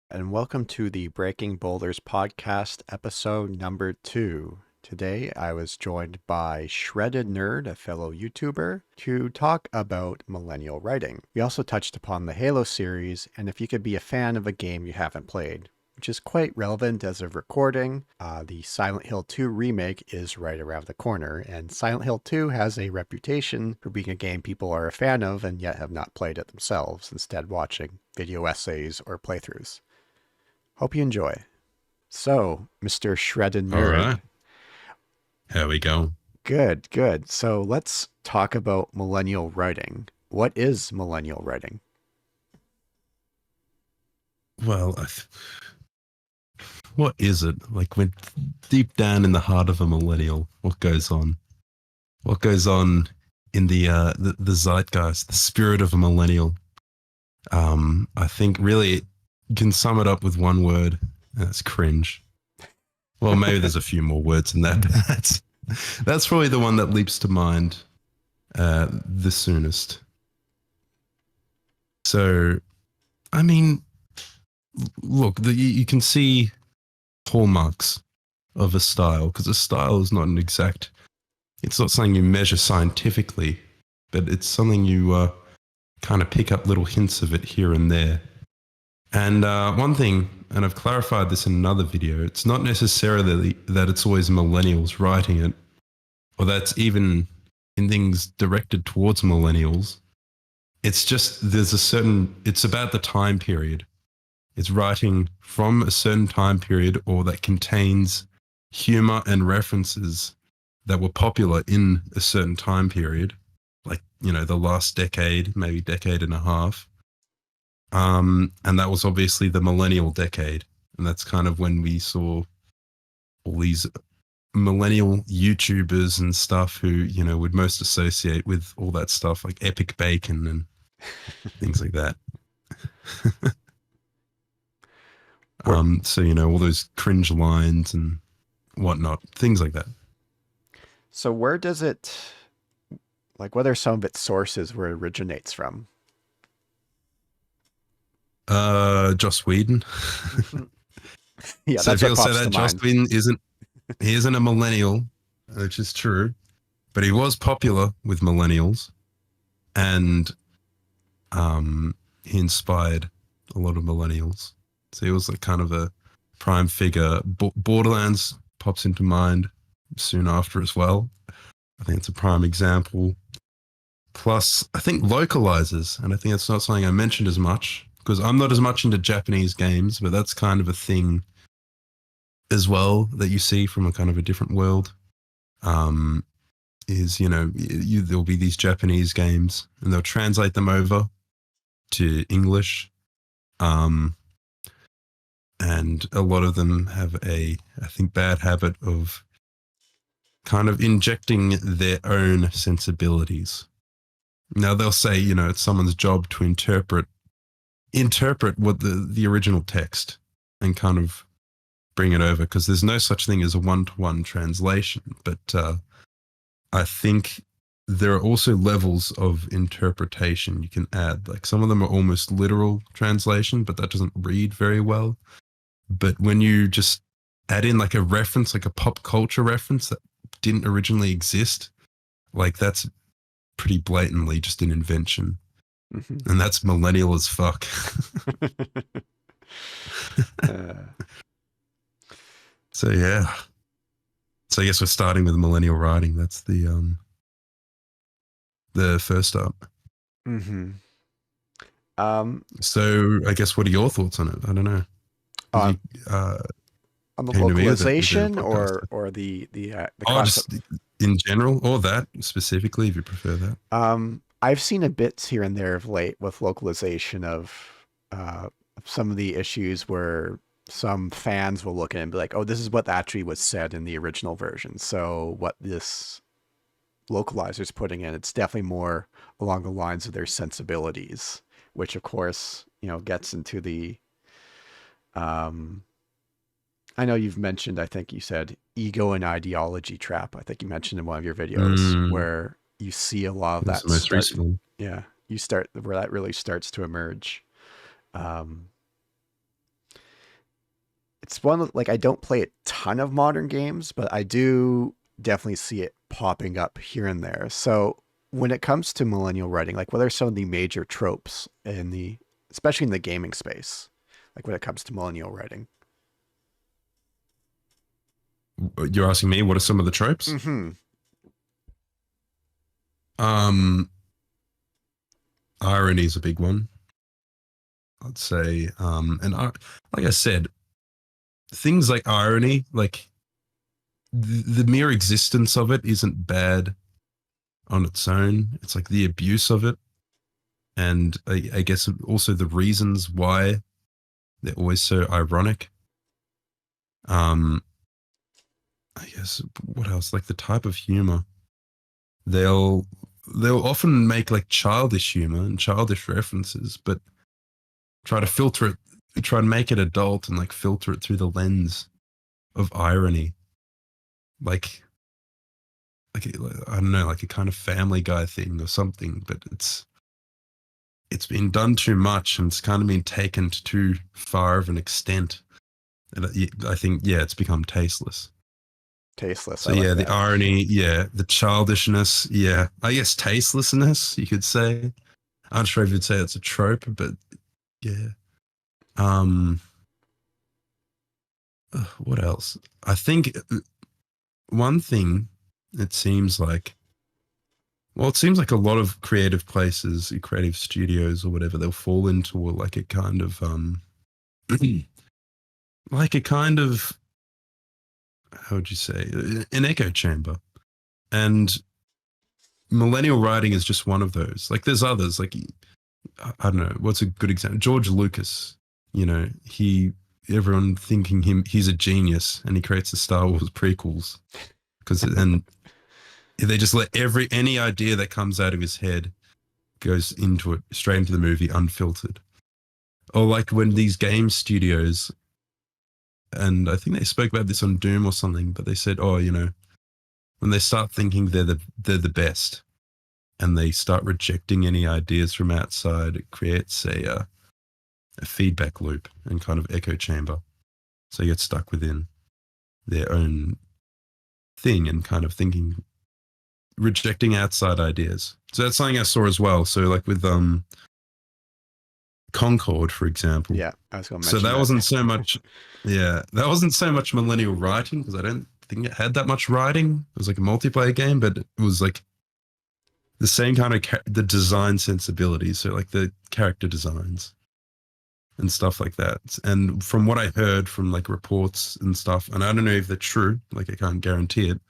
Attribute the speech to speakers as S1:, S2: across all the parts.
S1: And welcome to the Breaking Boulders Podcast, episode number 2. Today, I was joined by shreddednerd, a fellow YouTuber, to talk about millennial writing. We also touched upon the Halo series, and if you could be a fan of a game you haven't played, which is quite relevant as of recording. The Silent Hill 2 remake is right around the corner, and Silent Hill 2 has a reputation for being a game people are a fan of and yet have not played it themselves, instead watching video essays or playthroughs. Hope you enjoy. So, Mr. Shredded
S2: All
S1: Nerd.
S2: right. Here we go.
S1: Good. So let's talk about millennial writing. What is millennial writing?
S2: Well, what is it? Like, when deep down in the heart of a millennial, what goes on? What goes on in the zeitgeist, the spirit of a millennial? I think really you can sum it up with one word. That's cringe. Well, maybe there's a few more words in that, but that's probably the one that leaps to mind the soonest. So, I mean, look, you can see hallmarks of a style, because a style is not it's not something you measure scientifically, but it's something you kind of pick up little hints of it here and there. And one thing, and I've clarified this in another video, it's not necessarily that it's always millennials writing it, or that's even in things directed towards millennials. It's just it's about the time period. It's writing from a certain time period or that contains humor and references that were popular in a certain time period, like, the last decade, maybe decade and a half. And that was obviously the millennial decade. And that's kind of when we saw all these millennial YouTubers and stuff who, would most associate with all that stuff like Epic Bacon and things like that. So, all those cringe lines and whatnot, things like that.
S1: So where does it, what are some of its sources where it originates from?
S2: Joss Whedon.
S1: Yeah,
S2: So
S1: that's what
S2: people say
S1: pops to
S2: that Joss
S1: mind.
S2: Whedon isn't a millennial, which is true, but he was popular with millennials, and he inspired a lot of millennials. So he was like kind of a prime figure. Borderlands pops into mind soon after as well. I think it's a prime example. Plus, I think localizers, and I think that's not something I mentioned as much because I'm not as much into Japanese games, but that's kind of a thing as well that you see from a kind of a different world. There'll be these Japanese games and they'll translate them over to English. And a lot of them have I think, bad habit of kind of injecting their own sensibilities. Now they'll say, it's someone's job to interpret what the original text and kind of bring it over, because there's no such thing as a one-to-one translation. But I think there are also levels of interpretation you can add. Like some of them are almost literal translation, but that doesn't read very well. But when you just add in like a reference, like a pop culture reference that didn't originally exist, like that's pretty blatantly just an invention.
S1: Mm-hmm.
S2: And that's millennial as fuck. So yeah. So I guess we're starting with millennial writing. That's the first up.
S1: Mm-hmm.
S2: So I guess, what are your thoughts on it? I don't know.
S1: On
S2: You
S1: the
S2: came to me with a
S1: localization
S2: podcast.
S1: or the
S2: Just
S1: concept?
S2: in general, or that specifically, if you prefer that.
S1: I've seen a bits here and there of late with localization of some of the issues where some fans will look at it and be like, oh, this is what actually was said in the original version. So what this localizer's putting in, it's definitely more along the lines of their sensibilities, which of course, gets into the, um, I know you've mentioned, I think you said ego and ideology trap. I think you mentioned in one of your videos where you see a lot of
S2: That's
S1: that
S2: the most
S1: start.
S2: recent one.
S1: Yeah. You start where that really starts to emerge. Um, it's one of, like, I don't play a ton of modern games, but I do definitely see it popping up here and there. So when it comes to millennial writing, like, what are some of the major tropes in the, especially in the gaming space, like when it comes to millennial writing?
S2: You're asking me what are some of the tropes?
S1: Mm-hmm.
S2: Irony is a big one, I'd say. Like I said, things like irony, like the mere existence of it isn't bad on its own. It's like the abuse of it, and I guess also the reasons why they're always so ironic. Um, I guess what else? Like the type of humor they'll they'll often make like childish humor and childish references, but try to filter it, try and make it adult and like filter it through the lens of irony, like I don't know, like a kind of Family Guy thing or something. But it's been done too much and it's kind of been taken to too far of an extent, and I think it's become tasteless.
S1: Tasteless.
S2: So
S1: I like
S2: the
S1: that.
S2: irony, the childishness, I guess tastelessness, you could say. I'm not sure if you'd say it's a trope, but yeah. What else? I think one thing it seems like, well, it seems like a lot of creative places, creative studios or whatever, they'll fall into like a kind of like a kind of, how would you say, an echo chamber. And millennial writing is just one of those. Like there's others, like I don't know, what's a good example? George Lucas, everyone thinking he's a genius and he creates the Star Wars prequels and they just let any idea that comes out of his head goes into it, straight into the movie, unfiltered. Or like when these game studios, and I think they spoke about this on Doom or something, but they said, when they start thinking they're the best, and they start rejecting any ideas from outside, it creates a feedback loop and kind of echo chamber. So you get stuck within their own thing and kind of thinking, rejecting outside ideas. So that's something I saw as well. So like with Concord, for example.
S1: Yeah, I was going to
S2: So
S1: mention
S2: that
S1: that.
S2: wasn't so much, that wasn't so much millennial writing because I don't think it had that much writing. It was like a multiplayer game, but it was like the same kind of the design sensibilities. So like the character designs and stuff like that. And from what I heard from like reports and stuff, and I don't know if they're true, like I can't guarantee it,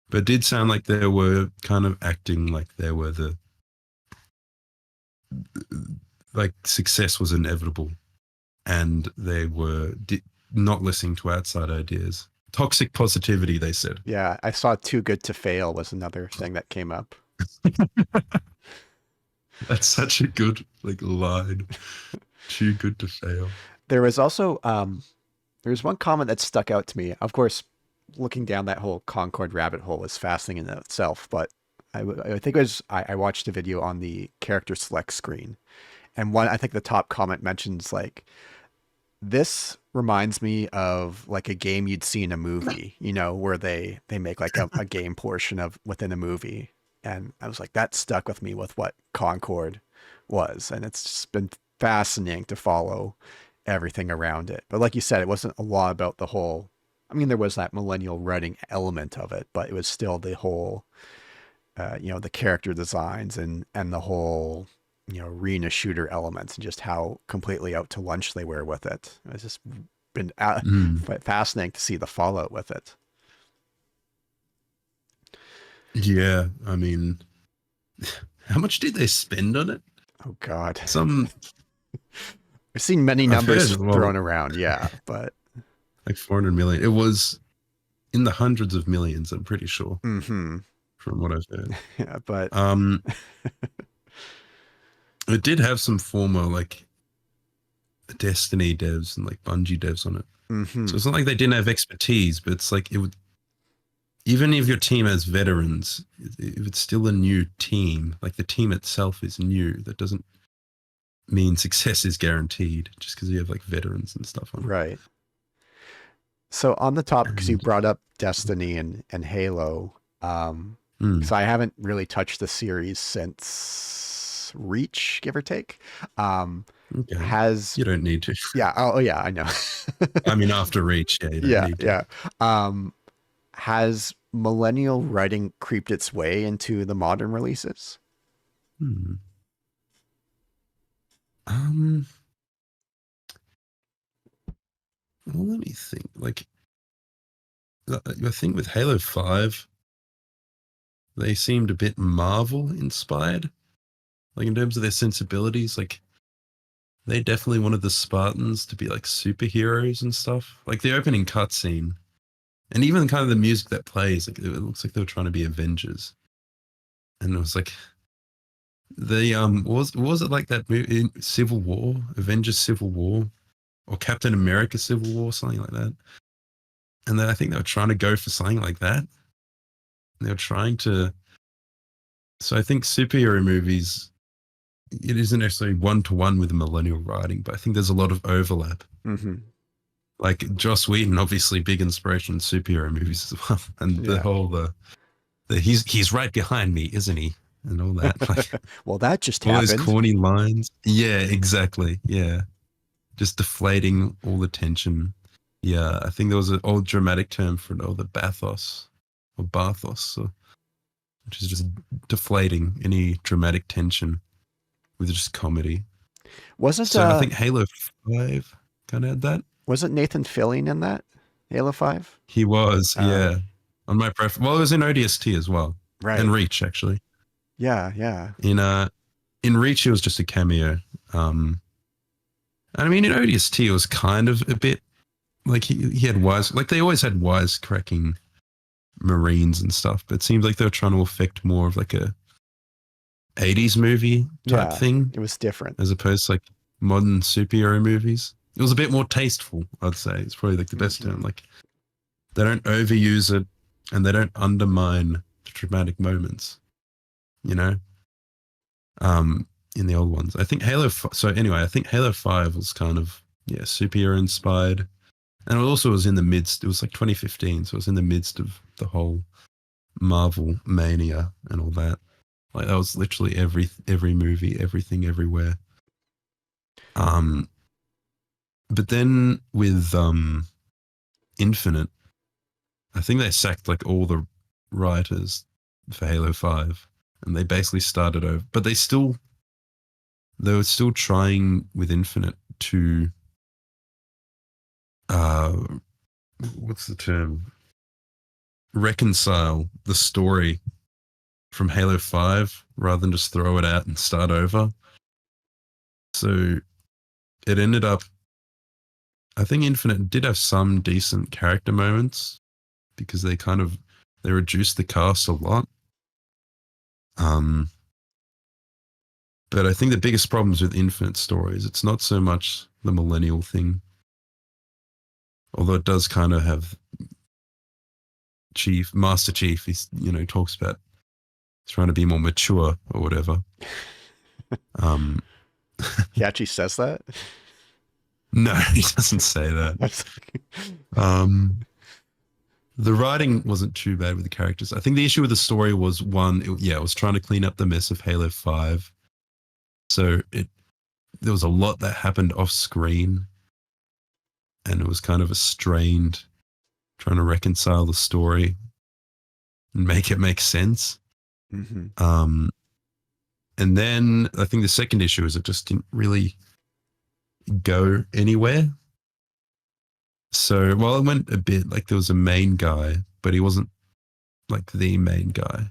S2: but it did sound like they were kind of acting like they were like success was inevitable, and they were not listening to outside ideas. Toxic positivity, they said.
S1: Yeah, I saw Too Good to Fail was another thing that came up.
S2: That's such a good like line. Too good to fail.
S1: There was also there was one comment that stuck out to me. Of course, looking down that whole Concord rabbit hole is fascinating in itself, but I think it was I watched a video on the character select screen, and I think the top comment mentions like, this reminds me of like a game you'd see in a movie, where they make like a game portion of within a movie. And I was like, that stuck with me with what Concord was. And it's just been fascinating to follow everything around it. But like you said, it wasn't a lot about the whole, I mean, there was that millennial writing element of it, but it was still the whole, the character designs and the whole, arena shooter elements and just how completely out to lunch they were with it. It's just been fascinating to see the fallout with it.
S2: Yeah, I mean, how much did they spend on it?
S1: Oh God.
S2: Some
S1: I've seen many
S2: I've
S1: numbers
S2: heard,
S1: thrown around. Yeah. But
S2: like 400 million. It was in the hundreds of millions, I'm pretty sure, from what I've heard.
S1: yeah, but
S2: it did have some former like Destiny devs and like Bungie devs on it. So it's not like they didn't have expertise, but it's like it would, even if your team has veterans, if it's still a new team, like the team itself is new, that doesn't mean success is guaranteed just because you have like veterans and stuff on it.
S1: Right. So on the topic, because you
S2: And
S1: brought up Destiny and Halo,
S2: mm,
S1: so I haven't really touched the series since Reach, give or take. Um,
S2: okay,
S1: has
S2: you don't need to.
S1: yeah, oh yeah, I know.
S2: I mean, after Reach, yeah, you don't
S1: Yeah,
S2: need to.
S1: yeah. Um, has millennial writing creeped its way into the modern releases?
S2: Hmm. Um, well, let me think. Like, I think with Halo 5, they seemed a bit Marvel inspired. Like, in terms of their sensibilities, like, they definitely wanted the Spartans to be like superheroes and stuff. Like, the opening cutscene, and even kind of the music that plays, like, it looks like they were trying to be Avengers. And it was like, was it like that movie in Civil War, Avengers Civil War, or Captain America Civil War, something like that? And then I think they were trying to go for something like that. They were trying to. So I think superhero movies, it isn't necessarily one to one with the millennial writing, but I think there's a lot of overlap.
S1: Mm-hmm.
S2: Like Joss Whedon, obviously big inspiration in superhero movies as well, and the
S1: Yeah.
S2: whole he's right behind me, isn't he? And all that, like
S1: Well, that just
S2: all those
S1: happened.
S2: corny lines. Yeah, exactly. Yeah, just deflating all the tension. Yeah, I think there was an old dramatic term for it, the bathos or bathos, which is just deflating any dramatic tension with just comedy.
S1: Wasn't
S2: So I think Halo 5 kind of had that.
S1: wasn't Nathan Fillion in that Halo 5?
S2: He was,
S1: All right.
S2: yeah. On my well, it was in ODST as well. And
S1: Right.
S2: Reach actually.
S1: Yeah, yeah.
S2: In Reach it was just a cameo. Um and I mean in ODST it was kind of a bit like he had like they always had wise cracking Marines and stuff, but it seems like they were trying to affect more of like a 80s movie type
S1: Yeah.
S2: thing
S1: It was different.
S2: as opposed to like modern superhero movies. It was a bit more tasteful, I'd say. It's probably like the best
S1: Mm-hmm.
S2: term. Like they don't overuse it and they don't undermine the dramatic moments, you know? Um, in the old ones. I think so anyway, I think Halo 5 was kind of, yeah, superhero inspired. And it also was in the midst, it was like 2015, so it was in the midst of the whole Marvel mania and all that. Like that was literally every movie, everything, everywhere. Um, but then with Infinite, I think they sacked like all the writers for Halo 5 and they basically started over. But they were still trying with Infinite to uh what's the term? Reconcile the story from Halo 5 rather than just throw it out and start over. So it ended up I think Infinite did have some decent character moments because they reduced the cast a lot. Um, but I think the biggest problems with Infinite stories, it's not so much the millennial thing, although it does kind of have Master Chief. He's talks about trying to be more mature or whatever. Um,
S1: He actually says that.
S2: no, he doesn't say that.
S1: I was like,
S2: Um, the writing wasn't too bad with the characters. I think the issue with the story was it was trying to clean up the mess of Halo 5. So there was a lot that happened off screen and it was kind of a strained trying to reconcile the story and make it make sense.
S1: mm-hmm.
S2: Um, and then I think the second issue is it just didn't really go anywhere. So, well, it went a bit like there was a main guy, but he wasn't like the main guy.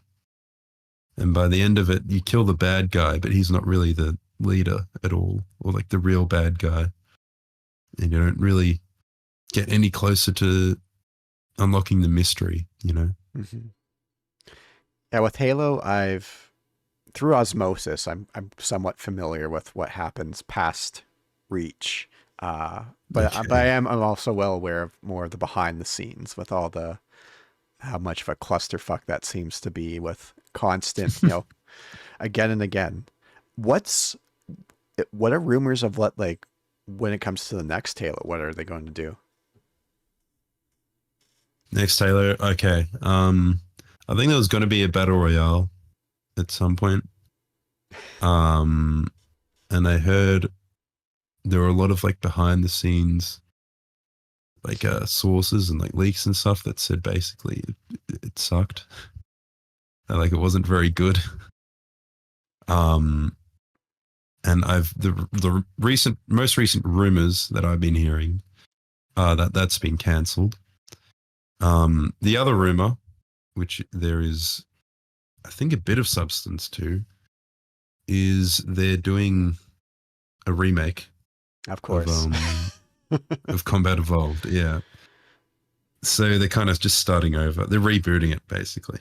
S2: And by the end of it, you kill the bad guy, but he's not really the leader at all, or like the real bad guy. And you don't really get any closer to unlocking the mystery,
S1: Mm-hmm. Yeah, with Halo, I've through osmosis, I'm somewhat familiar with what happens past Reach. But
S2: Okay.
S1: I'm also well aware of more of the behind the scenes with all the how much of a clusterfuck that seems to be with constant, again and again. What's what are rumors of what like when it comes to the next Halo? What are they going to do?
S2: Next Taylor. Okay. I think there was going to be a battle royale at some point. And I heard there were a lot of like behind the scenes like sources and like leaks and stuff that said basically it sucked. And, like it wasn't very good. Um, and the most recent rumors that I've been hearing that's been cancelled. The other rumor, which there is I think a bit of substance to, is they're doing a remake
S1: Of
S2: of
S1: course.
S2: of Combat Evolved. Yeah. So they're kind of just starting over. They're rebooting it basically.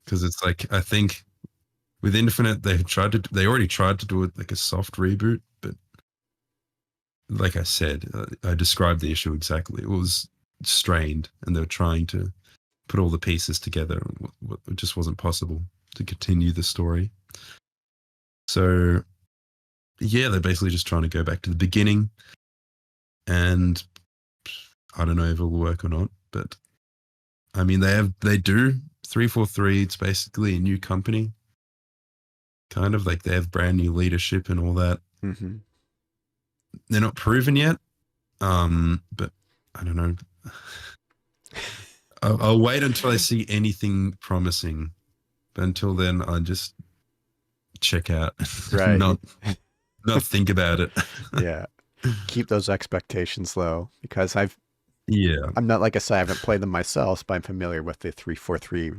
S2: Because it's like I think with Infinite they already tried to do it like a soft reboot, but like I said, I described the issue exactly. It was strained, and they were trying to put all the pieces together. It just wasn't possible to continue the story. So yeah, they're basically just trying to go back to the beginning, and I don't know if it'll work or not, but I mean they do 343. It's basically a new company, kind of like they have brand new leadership and all that.
S1: Mm-hmm.
S2: They're not proven yet, but I don't know. I'll wait until I see anything promising. But until then, I just check out,
S1: Right.
S2: not think about it.
S1: Yeah. Keep those expectations low because
S2: Yeah,
S1: I'm not, like I said, I haven't played them myself, but I'm familiar with the 343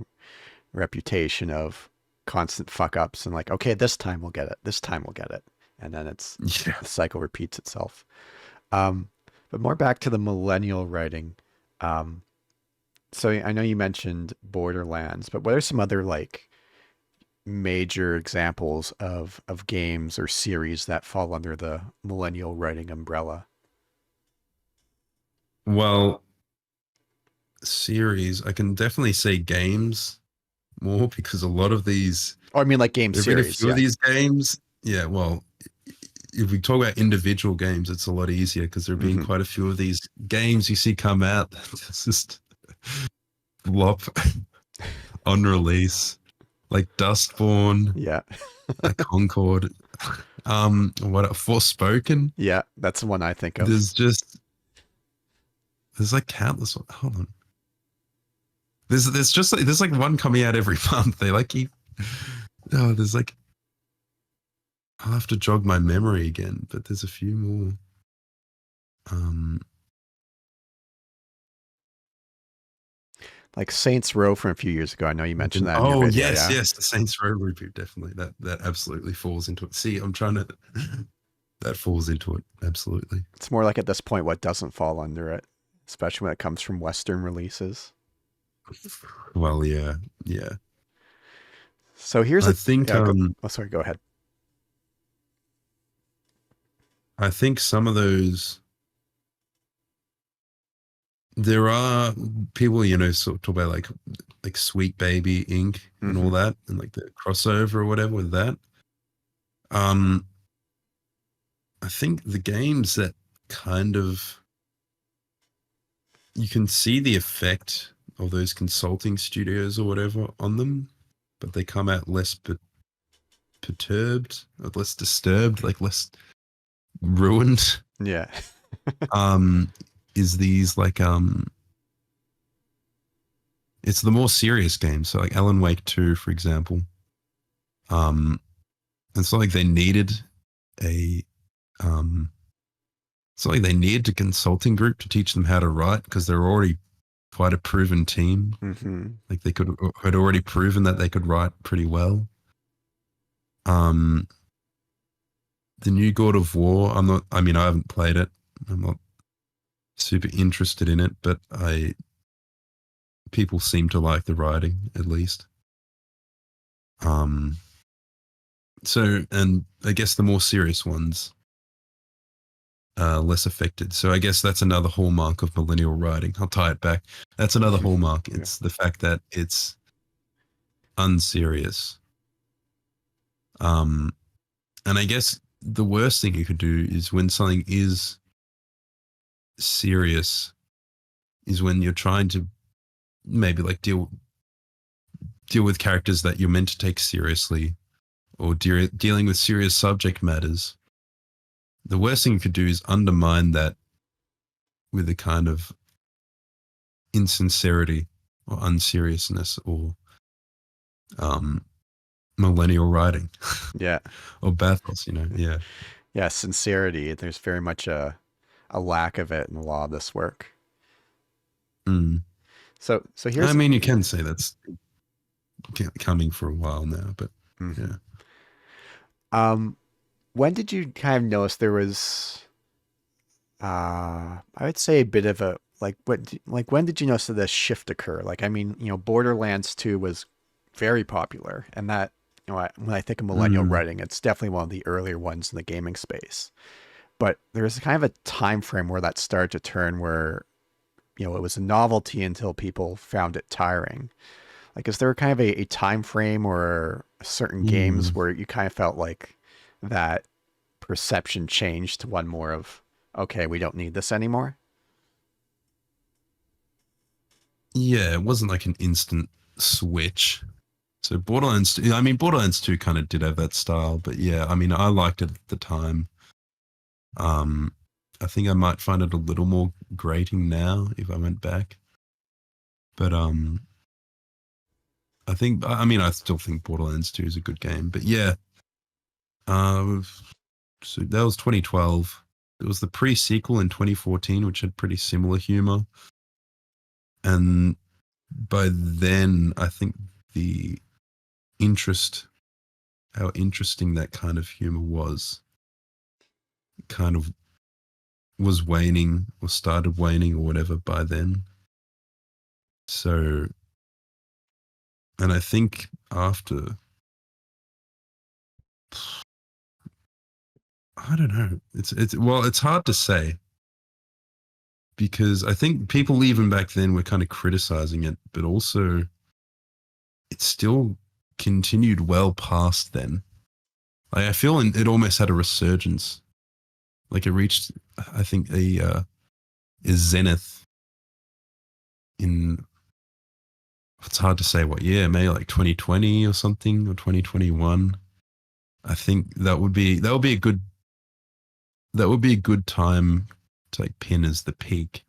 S1: reputation of constant fuck ups and like, okay, this time we'll get it. This time we'll get it. And then
S2: yeah.
S1: the cycle repeats itself. Um, but more back to the millennial writing. Um, so I know you mentioned Borderlands, but what are some other like major examples of games or series that fall under the millennial writing umbrella?
S2: Well, series, I can definitely say games more because a lot of these,
S1: Or I mean like game
S2: there have been a
S1: series,
S2: few of
S1: yeah.
S2: these games. Yeah, well, if we talk about individual games, it's a lot easier because there have been
S1: Hmm.
S2: quite a few of these games you see come out that's just flop on release, like Dustborn,
S1: Yeah.
S2: Concord, what Forspoken.
S1: Yeah, that's the one I think of.
S2: There's just there's like countless. Hold on, there's just like there's like one coming out every month. They like keep. Oh, there's like I'll have to jog my memory again, but there's a few more. Um,
S1: Like Saints Row from a few years ago. I know you mentioned that in your
S2: oh
S1: video,
S2: yes,
S1: yeah.
S2: yes, the Saints Row reboot definitely. That absolutely falls into it. See, I'm trying to. That falls into it absolutely.
S1: It's more like at this point what doesn't fall under it, especially when it comes from Western releases.
S2: Well, yeah, yeah.
S1: So here's
S2: I
S1: a
S2: think
S1: yeah, go, oh sorry, go ahead.
S2: I think some of those there are people, sort of talk about like Sweet Baby Inc. and all
S1: Hmm.
S2: that, and like the crossover or whatever with that. Um, I think the games that kind of you can see the effect of those consulting studios or whatever on them, but they come out less perturbed or less disturbed, like less ruined.
S1: Yeah.
S2: Is these like it's the more serious games. So like Alan Wake 2, for example. Um, it's not like they needed a um, it's not like they needed a consulting group to teach them how to write because they're already quite a proven team.
S1: Hmm.
S2: Like they had already proven that they could write pretty well. Um, the new God of War. I mean, I haven't played it. I'm not super interested in it, but people seem to like the writing at least. Um, so, and I guess the more serious ones less affected. So I guess that's another hallmark of millennial writing. I'll tie it back. That's another hallmark.
S1: Yeah.
S2: It's the fact that it's unserious. Um, and I guess the worst thing you could do is when something is serious, is when you're trying to maybe like deal with characters that you're meant to take seriously, or dealing with serious subject matters, the worst thing you could do is undermine that with a kind of insincerity or unseriousness or um, millennial writing
S1: Yeah.
S2: or bathos, Yeah.
S1: Yeah, sincerity. There's very much a lack of it in a lot of this work.
S2: Mm.
S1: So
S2: I
S1: here's
S2: mean, you can say that's coming for a while now, but
S1: mhm.
S2: yeah.
S1: When did you kind of notice there was I would say a bit of a like when did you notice this shift occur? Like I mean, Borderlands 2 was very popular, and that when I think of millennial
S2: Mm.
S1: writing, it's definitely one of the earlier ones in the gaming space. But there was kind of a time frame where that started to turn where it was a novelty until people found it tiring. Like, is there kind of a time frame or certain games
S2: Mm.
S1: where you kind of felt like that perception changed to one more of, okay, we don't need this anymore?
S2: Yeah, it wasn't like an instant switch. So Borderlands 2 kind of did have that style, but yeah, I mean, I liked it at the time. Um, I think I might find it a little more grating now if I went back. But I still think Borderlands 2 is a good game. But yeah, uh, so that was 2012. It was the pre-sequel in 2014, which had pretty similar humor. And by then, I think the interest, how interesting that kind of humor was, kind of was waning or started waning or whatever by then. So, and I think after, I don't know, it's hard to say because I think people even back then were kind of criticizing it, but also it still continued well past then. Like I feel it almost had a resurgence. Like it reached, I think, a zenith in, it's hard to say what year, maybe like 2020 or something, or 2021. I think that would be a good time to like pin as the peak,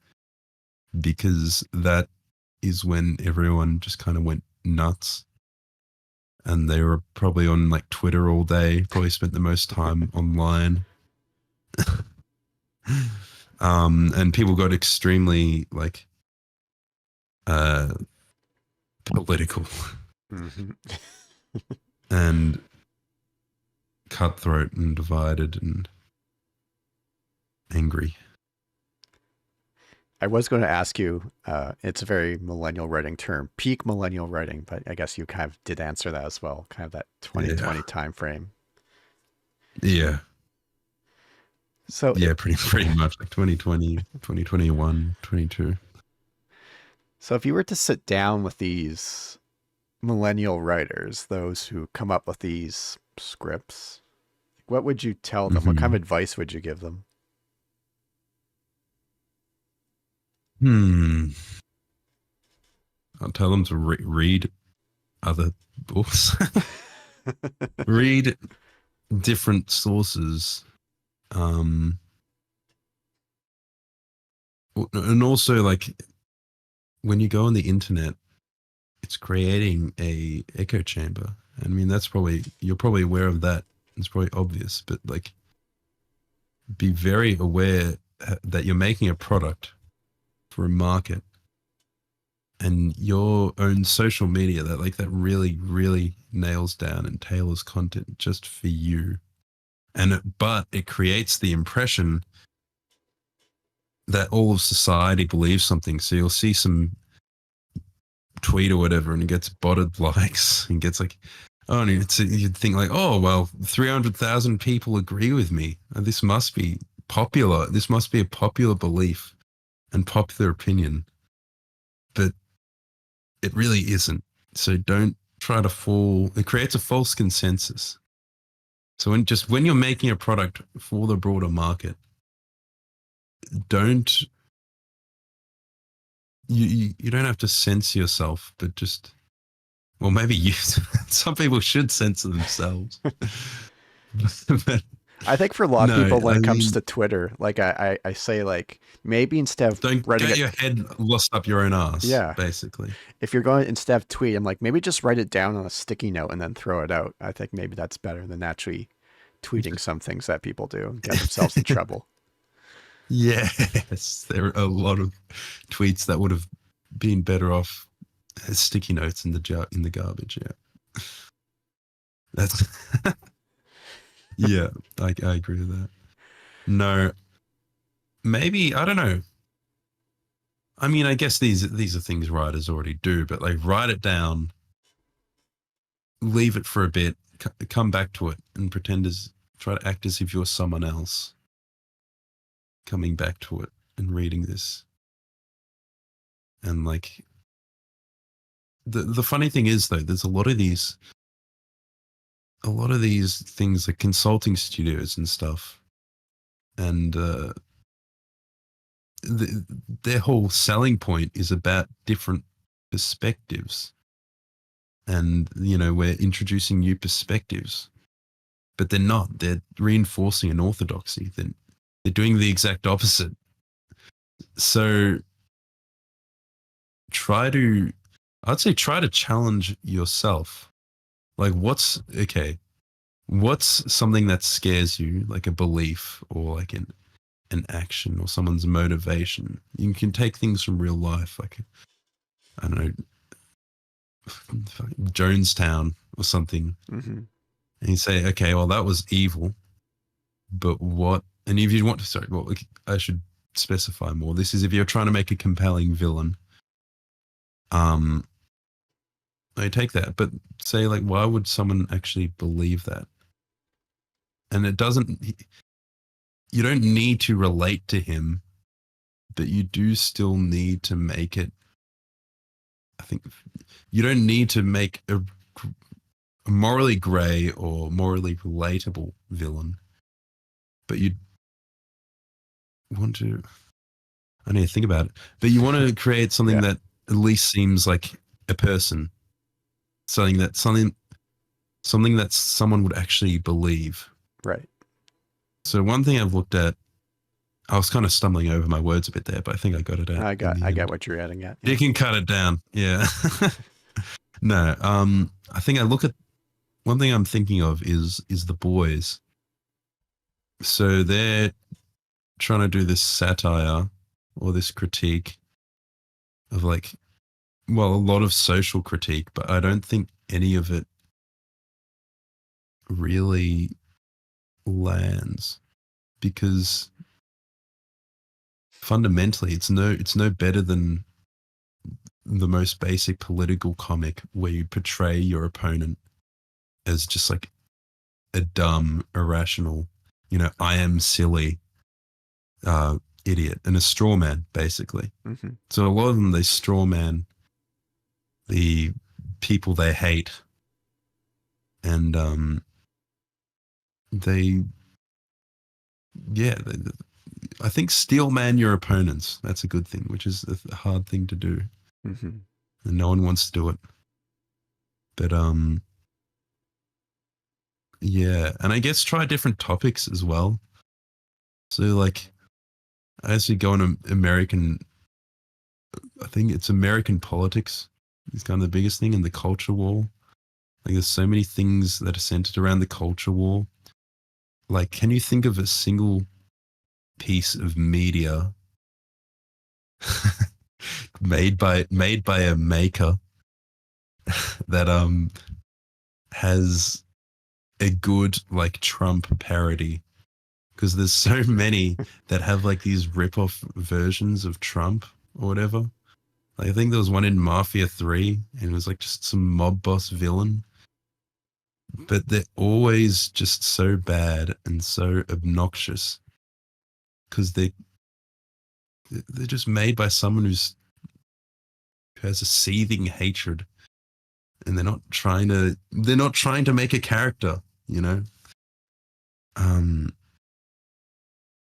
S2: because that is when everyone just kind of went nuts, and they were probably on like Twitter all day, probably spent the most time online. And people got extremely like uh political
S1: Mm-hmm.
S2: and cutthroat and divided and angry.
S1: I was going to ask you, it's a very millennial writing term, peak millennial writing, but I guess you kind of did answer that as well, kind of that
S2: Yeah.
S1: 2020 time frame.
S2: Yeah.
S1: So,
S2: Yeah, pretty much like 2020, 2021, 22.
S1: so if you were to sit down with these millennial writers, those who come up with these scripts, what would you tell them? What kind
S2: Mm-hmm.
S1: of advice would you give them?
S2: Hmm. I'll tell them to read other books, read different sources, um, and also like when you go on the internet, it's creating a echo chamber. I mean, you're probably aware of that. It's probably obvious, but like, be very aware that you're making a product for a market, and your own social media that really really nails down and tailors content just for you, but it creates the impression that all of society believes something. So you'll see some tweet or whatever, and it gets botted likes and gets like, oh, and you'd think like, oh well, 300,000 people agree with me. This must be popular. This must be a popular belief and popular opinion, but it really isn't. So don't try to fall. It creates a false consensus. So when you're making a product for the broader market, don't you don't have to censor yourself, but just, well, maybe you. Some people should censor themselves. But
S1: I think for a lot of
S2: no,
S1: people, when
S2: I
S1: it comes
S2: mean,
S1: to Twitter, like I say, like maybe instead of
S2: don't
S1: writing
S2: get
S1: it,
S2: your head lost up your own ass,
S1: yeah,
S2: basically.
S1: if you're going instead of tweet, I'm like maybe just write it down on a sticky note and then throw it out. I think maybe that's better than actually tweeting some things that people do and get themselves in trouble.
S2: Yes, there are a lot of tweets that would have been better off as sticky notes in the garbage. Yeah, that's yeah. I agree with that. No, maybe I don't know. I mean, I guess these are things writers already do, but like write it down, leave it for a bit, come back to it, and try to act as if you're someone else coming back to it and reading this. And like the funny thing is though, there's a lot of these things like consulting studios and stuff, and their whole selling point is about different perspectives, and we're introducing new perspectives, but they're not. They're reinforcing an orthodoxy. They're doing the exact opposite. So try to, I'd say, try to challenge yourself. Like, what's something that scares you, like a belief or like an action or someone's motivation? You can take things from real life, like, I don't know, Jonestown or something,
S1: Mm-hmm.
S2: and you say, okay, well, that was evil, but what? And if you want to, sorry, well, I should specify more. This is if you're trying to make a compelling villain. I take that, but say, like, why would someone actually believe that? And it doesn't. You don't need to relate to him, but you do still need to make it. I think you don't need to make a morally grey or morally relatable villain, but you want to. I need to think about it. But you want to create something
S1: Yeah.
S2: that at least seems like a person, something that someone would actually believe.
S1: Right.
S2: So one thing I've looked at, I was kind of stumbling over my words a bit there, but I think I got it out in the
S1: I get
S2: end.
S1: what you're getting at.
S2: You
S1: Yeah.
S2: can cut it down. Yeah. No, I think I look at one thing I'm thinking of is the boys. So they're trying to do this satire or this critique of like, well, a lot of social critique, but I don't think any of it really lands because fundamentally it's no better than the most basic political comic where you portray your opponent as just like a dumb, irrational, I am silly idiot and a straw man, basically.
S1: Mm-hmm.
S2: So a lot of them, they straw man the people they hate, and they, yeah, I think steel man your opponents. That's a good thing, which is a hard thing to do,
S1: Mm-hmm.
S2: and no one wants to do it. But yeah, and I guess try different topics as well. So like, as you go on American, I think it's American politics is kind of the biggest thing, and the culture war. Like, there's so many things that are centered around the culture war. Like, can you think of a single piece of media made by a maker that has a good like Trump parody? Because there's so many that have like these rip-off versions of Trump or whatever. Like, I think there was one in Mafia 3, and it was like just some mob boss villain. But they're always just so bad and so obnoxious because they're just made by someone who has a seething hatred, and they're not trying to make a character, you know. Um,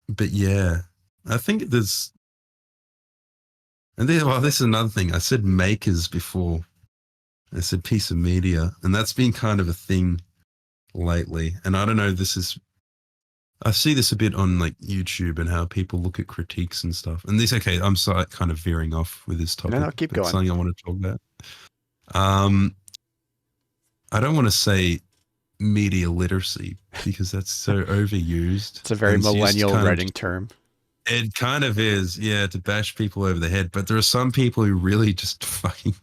S2: but yeah, I think And this is another thing. I said makers before. I said piece of media, and that's been kind of a thing lately. And I don't know, I see this a bit on like YouTube and how people look at critiques and stuff. And I'm sorry, kind of veering off with this topic.
S1: No, keep
S2: but
S1: going.
S2: something I want to talk about. I don't want to say media literacy because that's so overused.
S1: It's a very
S2: and
S1: millennial writing term.
S2: It kind of is, yeah, to bash people over the head. But there are some people who really just fucking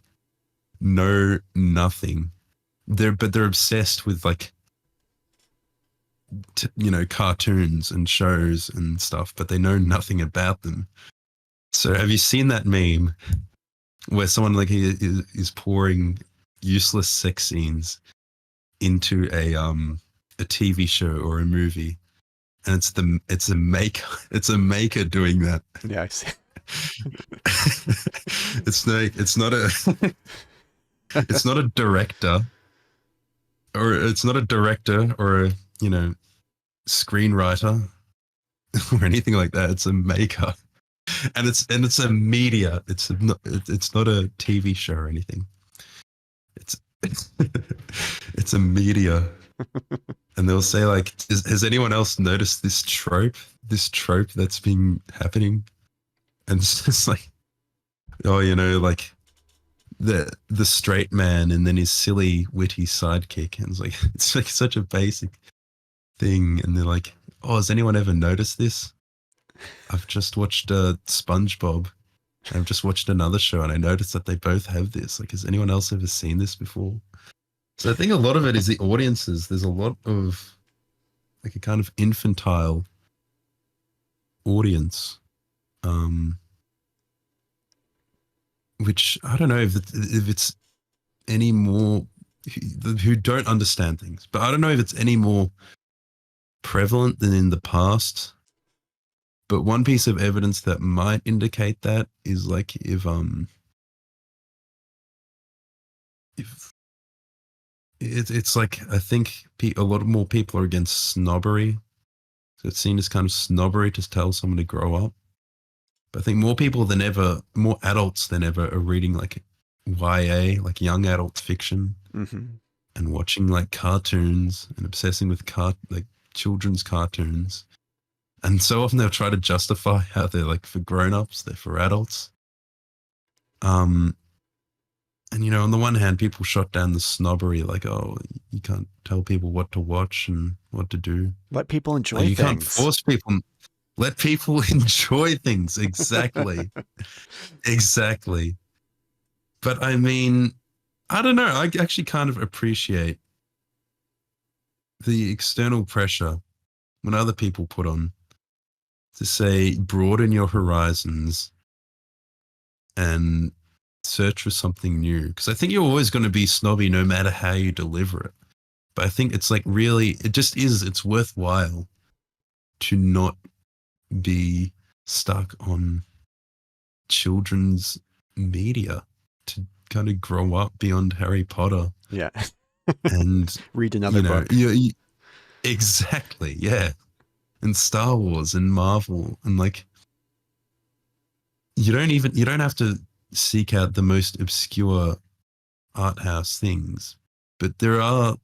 S2: know nothing. They're obsessed with like, cartoons and shows and stuff, but they know nothing about them. So have you seen that meme where someone like is pouring useless sex scenes into a TV show or a movie, and it's a maker doing that.
S1: Yeah, I see.
S2: It's not a director, or it's not a director or a screenwriter or anything like that. It's a maker, and it's a media. It's not a TV show or anything. It's a media. And they'll say like, has anyone else noticed this trope that's been happening? And it's just like, oh, like the straight man and then his silly witty sidekick, and it's like such a basic thing. And they're like, oh, has anyone ever noticed this? I've just watched SpongeBob. I've just watched another show and I noticed that they both have this. Like, has anyone else ever seen this before? So I think a lot of it is the audiences. There's a lot of like a kind of infantile audience, which I don't know if it's any more who don't understand things, but I don't know if it's any more prevalent than in the past. But one piece of evidence that might indicate that is like if it's like, I think a lot more people are against snobbery. So it's seen as kind of snobbery to tell someone to grow up. But I think more adults than ever are reading like YA, like young adult fiction, and watching like cartoons and obsessing with like children's cartoons. And so often they'll try to justify how they're like for grown-ups, they're for adults. And, on the one hand, people shot down the snobbery, like, oh, you can't tell people what to watch and what to do.
S1: Let people enjoy
S2: you
S1: things.
S2: Can't force people. Let people enjoy things. Exactly. Exactly. But I mean, I don't know. I actually kind of appreciate the external pressure when other people put on to say, broaden your horizons and search for something new. Because I think you're always going to be snobby no matter how you deliver it. But I think it's like it's worthwhile to not be stuck on children's media, to kind of grow up beyond Harry Potter.
S1: Yeah.
S2: And
S1: read another book.
S2: Exactly. Yeah. And Star Wars and Marvel, and like, you don't have to seek out the most obscure art house things, but there are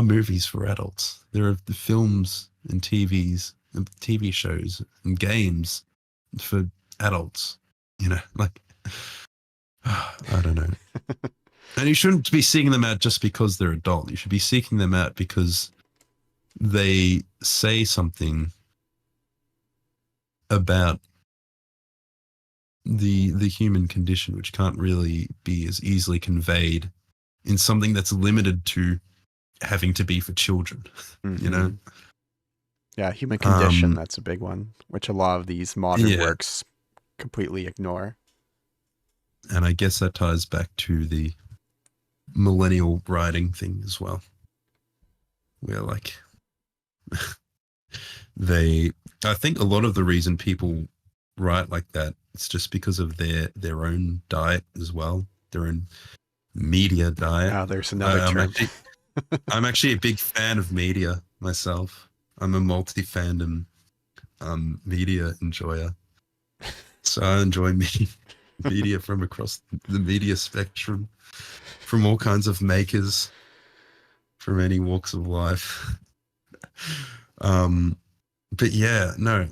S2: movies for adults. There are the films and TV shows and games for adults, like, I don't know. And you shouldn't be seeking them out just because they're adult. You should be seeking them out because they say something about the human condition, which can't really be as easily conveyed in something that's limited to having to be for children.
S1: Yeah, human condition, that's a big one, which a lot of these modern works completely ignore.
S2: And I guess that ties back to the millennial writing thing as well, where like I think a lot of the reason people write like that, it's just because of their own diet as well, their own media diet.
S1: Oh, there's another term.
S2: I'm actually a big fan of media myself. I'm a multi-fandom media enjoyer. So I enjoy media from across the media spectrum, from all kinds of makers, from any walks of life. But yeah, no,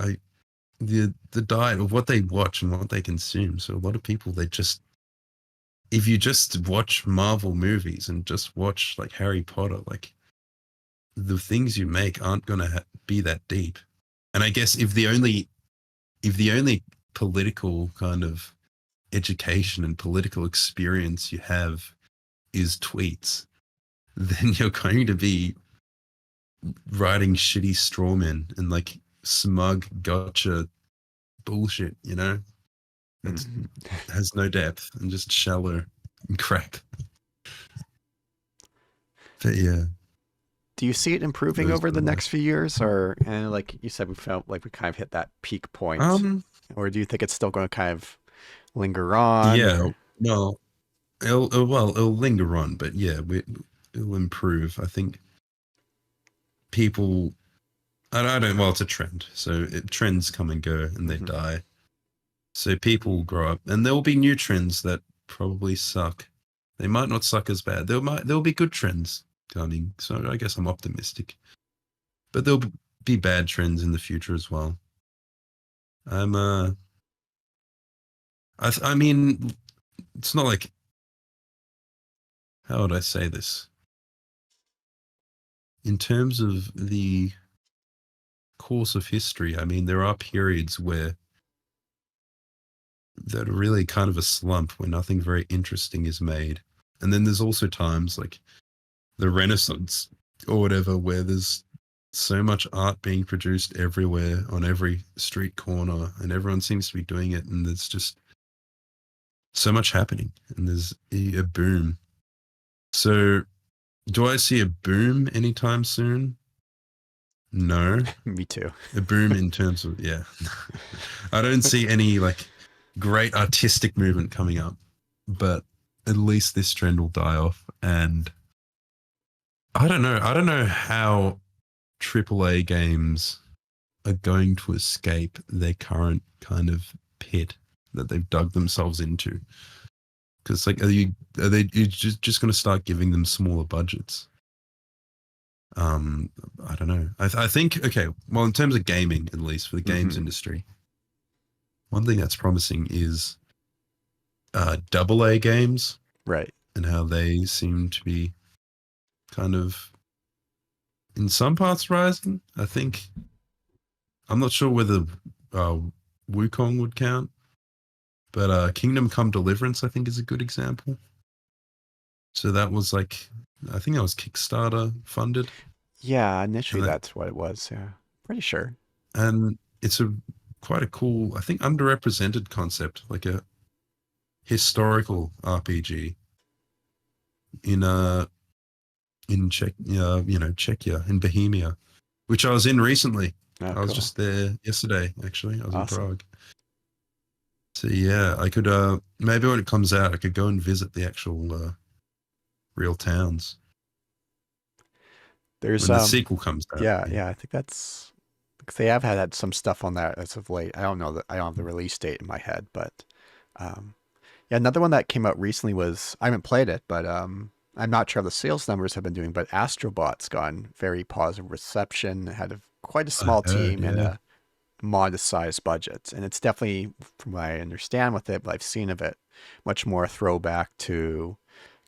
S2: the diet of what they watch and what they consume. So a lot of people, if you just watch Marvel movies and just watch like Harry Potter, like the things you make aren't going to be that deep. And I guess if the only political kind of education and political experience you have is tweets, then you're going to be writing shitty strawmen and like smug gotcha bullshit, you know? That has no depth and just shallow crap. But yeah.
S1: Do you see it improving over the next few years, or like you said, we felt like we kind of hit that peak point, or do you think it's still going to kind of linger on?
S2: Yeah,
S1: or?
S2: well, it'll linger on, but yeah, it'll improve. I think people, I don't. Well, it's a trend, so trends come and go and they die. So people grow up, and there will be new trends that probably suck. They might not suck as bad. There'll be good trends coming. So I guess I'm optimistic, but there'll be bad trends in the future as well. I mean, it's not like, how would I say this? In terms of the course of history, I mean, there are periods that are really kind of a slump where nothing very interesting is made. And then there's also times like the Renaissance or whatever, where there's so much art being produced everywhere on every street corner and everyone seems to be doing it. And there's just so much happening and there's a boom. So do I see a boom anytime soon? No.
S1: Me too.
S2: A boom in terms of, yeah. I don't see any like great artistic movement coming up, but at least this trend will die off. And I don't know how AAA games are going to escape their current kind of pit that they've dug themselves into. Because like, are they just going to start giving them smaller budgets? I don't know. I think, okay, well, in terms of gaming, at least for the games industry, one thing that's promising is AA games,
S1: right?
S2: And how they seem to be kind of in some parts rising. I think I'm not sure whether Wukong would count, but Kingdom Come Deliverance I think is a good example. So that was like, I think that was Kickstarter funded.
S1: Yeah, initially that's what it was. Yeah, pretty sure.
S2: And it's quite a cool, I think, underrepresented concept, like a historical RPG in Czechia, in Bohemia, which I was in recently. I was just there yesterday, actually. I was in Prague. So yeah, I could maybe when it comes out, I could go and visit the actual real towns.
S1: There's
S2: when the sequel comes out.
S1: Yeah, I think that's because they have had some stuff on that as of late. I don't know that I don't have the release date in my head, but yeah, another one that came out recently was, I haven't played it, but I'm not sure how the sales numbers have been doing, but Astrobot's gotten very positive reception. It had quite a small team and a modest sized budget. And it's definitely, from what I understand with it, but I've seen of it, much more throwback to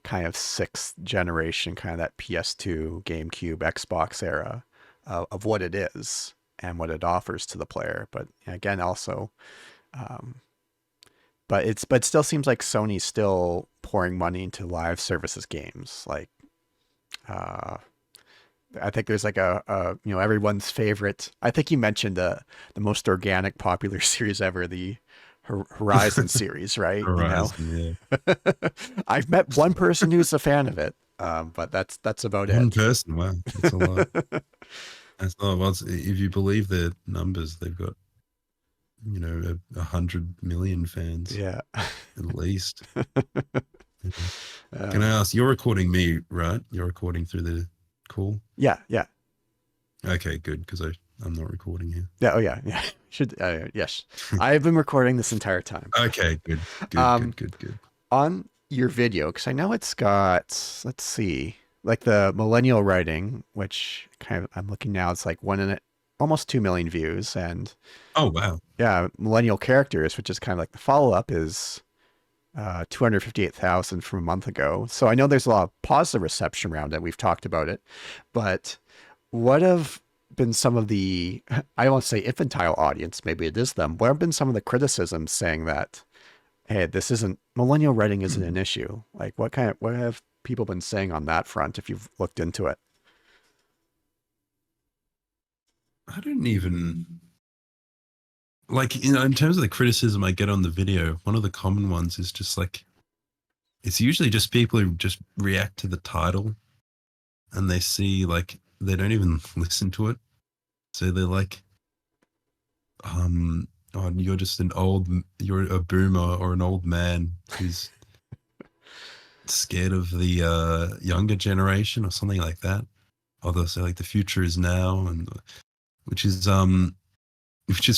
S1: kind of sixth generation, kind of that PS2, GameCube, Xbox era of what it is and what it offers to the player. But again, also, but it still seems like Sony's still pouring money into live services games. Like, I think there's like a everyone's favorite. I think you mentioned the most organic, popular series ever, the Horizon series, right?
S2: Horizon,
S1: yeah. I've met one person who's a fan of it, but that's about
S2: one
S1: it.
S2: person. Wow, that's a lot. That's well, if you believe their numbers, they've got 100 million fans.
S1: Yeah,
S2: at least. Can I ask? You're recording me, right? You're recording through the call.
S1: Yeah.
S2: Okay, good, because I I'm not recording here.
S1: Yeah. Oh yeah. Yeah. Should yes. I've been recording this entire time.
S2: Okay, good, good,
S1: Um,
S2: good, good, good.
S1: on your video, because I know it's got, let's see, like the Millennial Writing, which kind of I'm looking now, it's like almost 2 million views, and
S2: Oh wow.
S1: yeah, Millennial Characters, which is kind of like the follow up, is 258,000 from a month ago. So I know there's a lot of positive reception around it. We've talked about it, but what have been some of the, I won't say infantile audience, maybe it is them. What have been some of the criticisms saying that, hey, this isn't, millennial writing isn't an issue? Like what have people been saying on that front if you've looked into it?
S2: I don't even like, in terms of the criticism I get on the video, one of the common ones is just like, it's usually just people who just react to the title and they see like they don't even listen to it. So they're like, oh, you're a boomer or an old man who's scared of the younger generation or something like that. Or they'll say like the future is now, and which is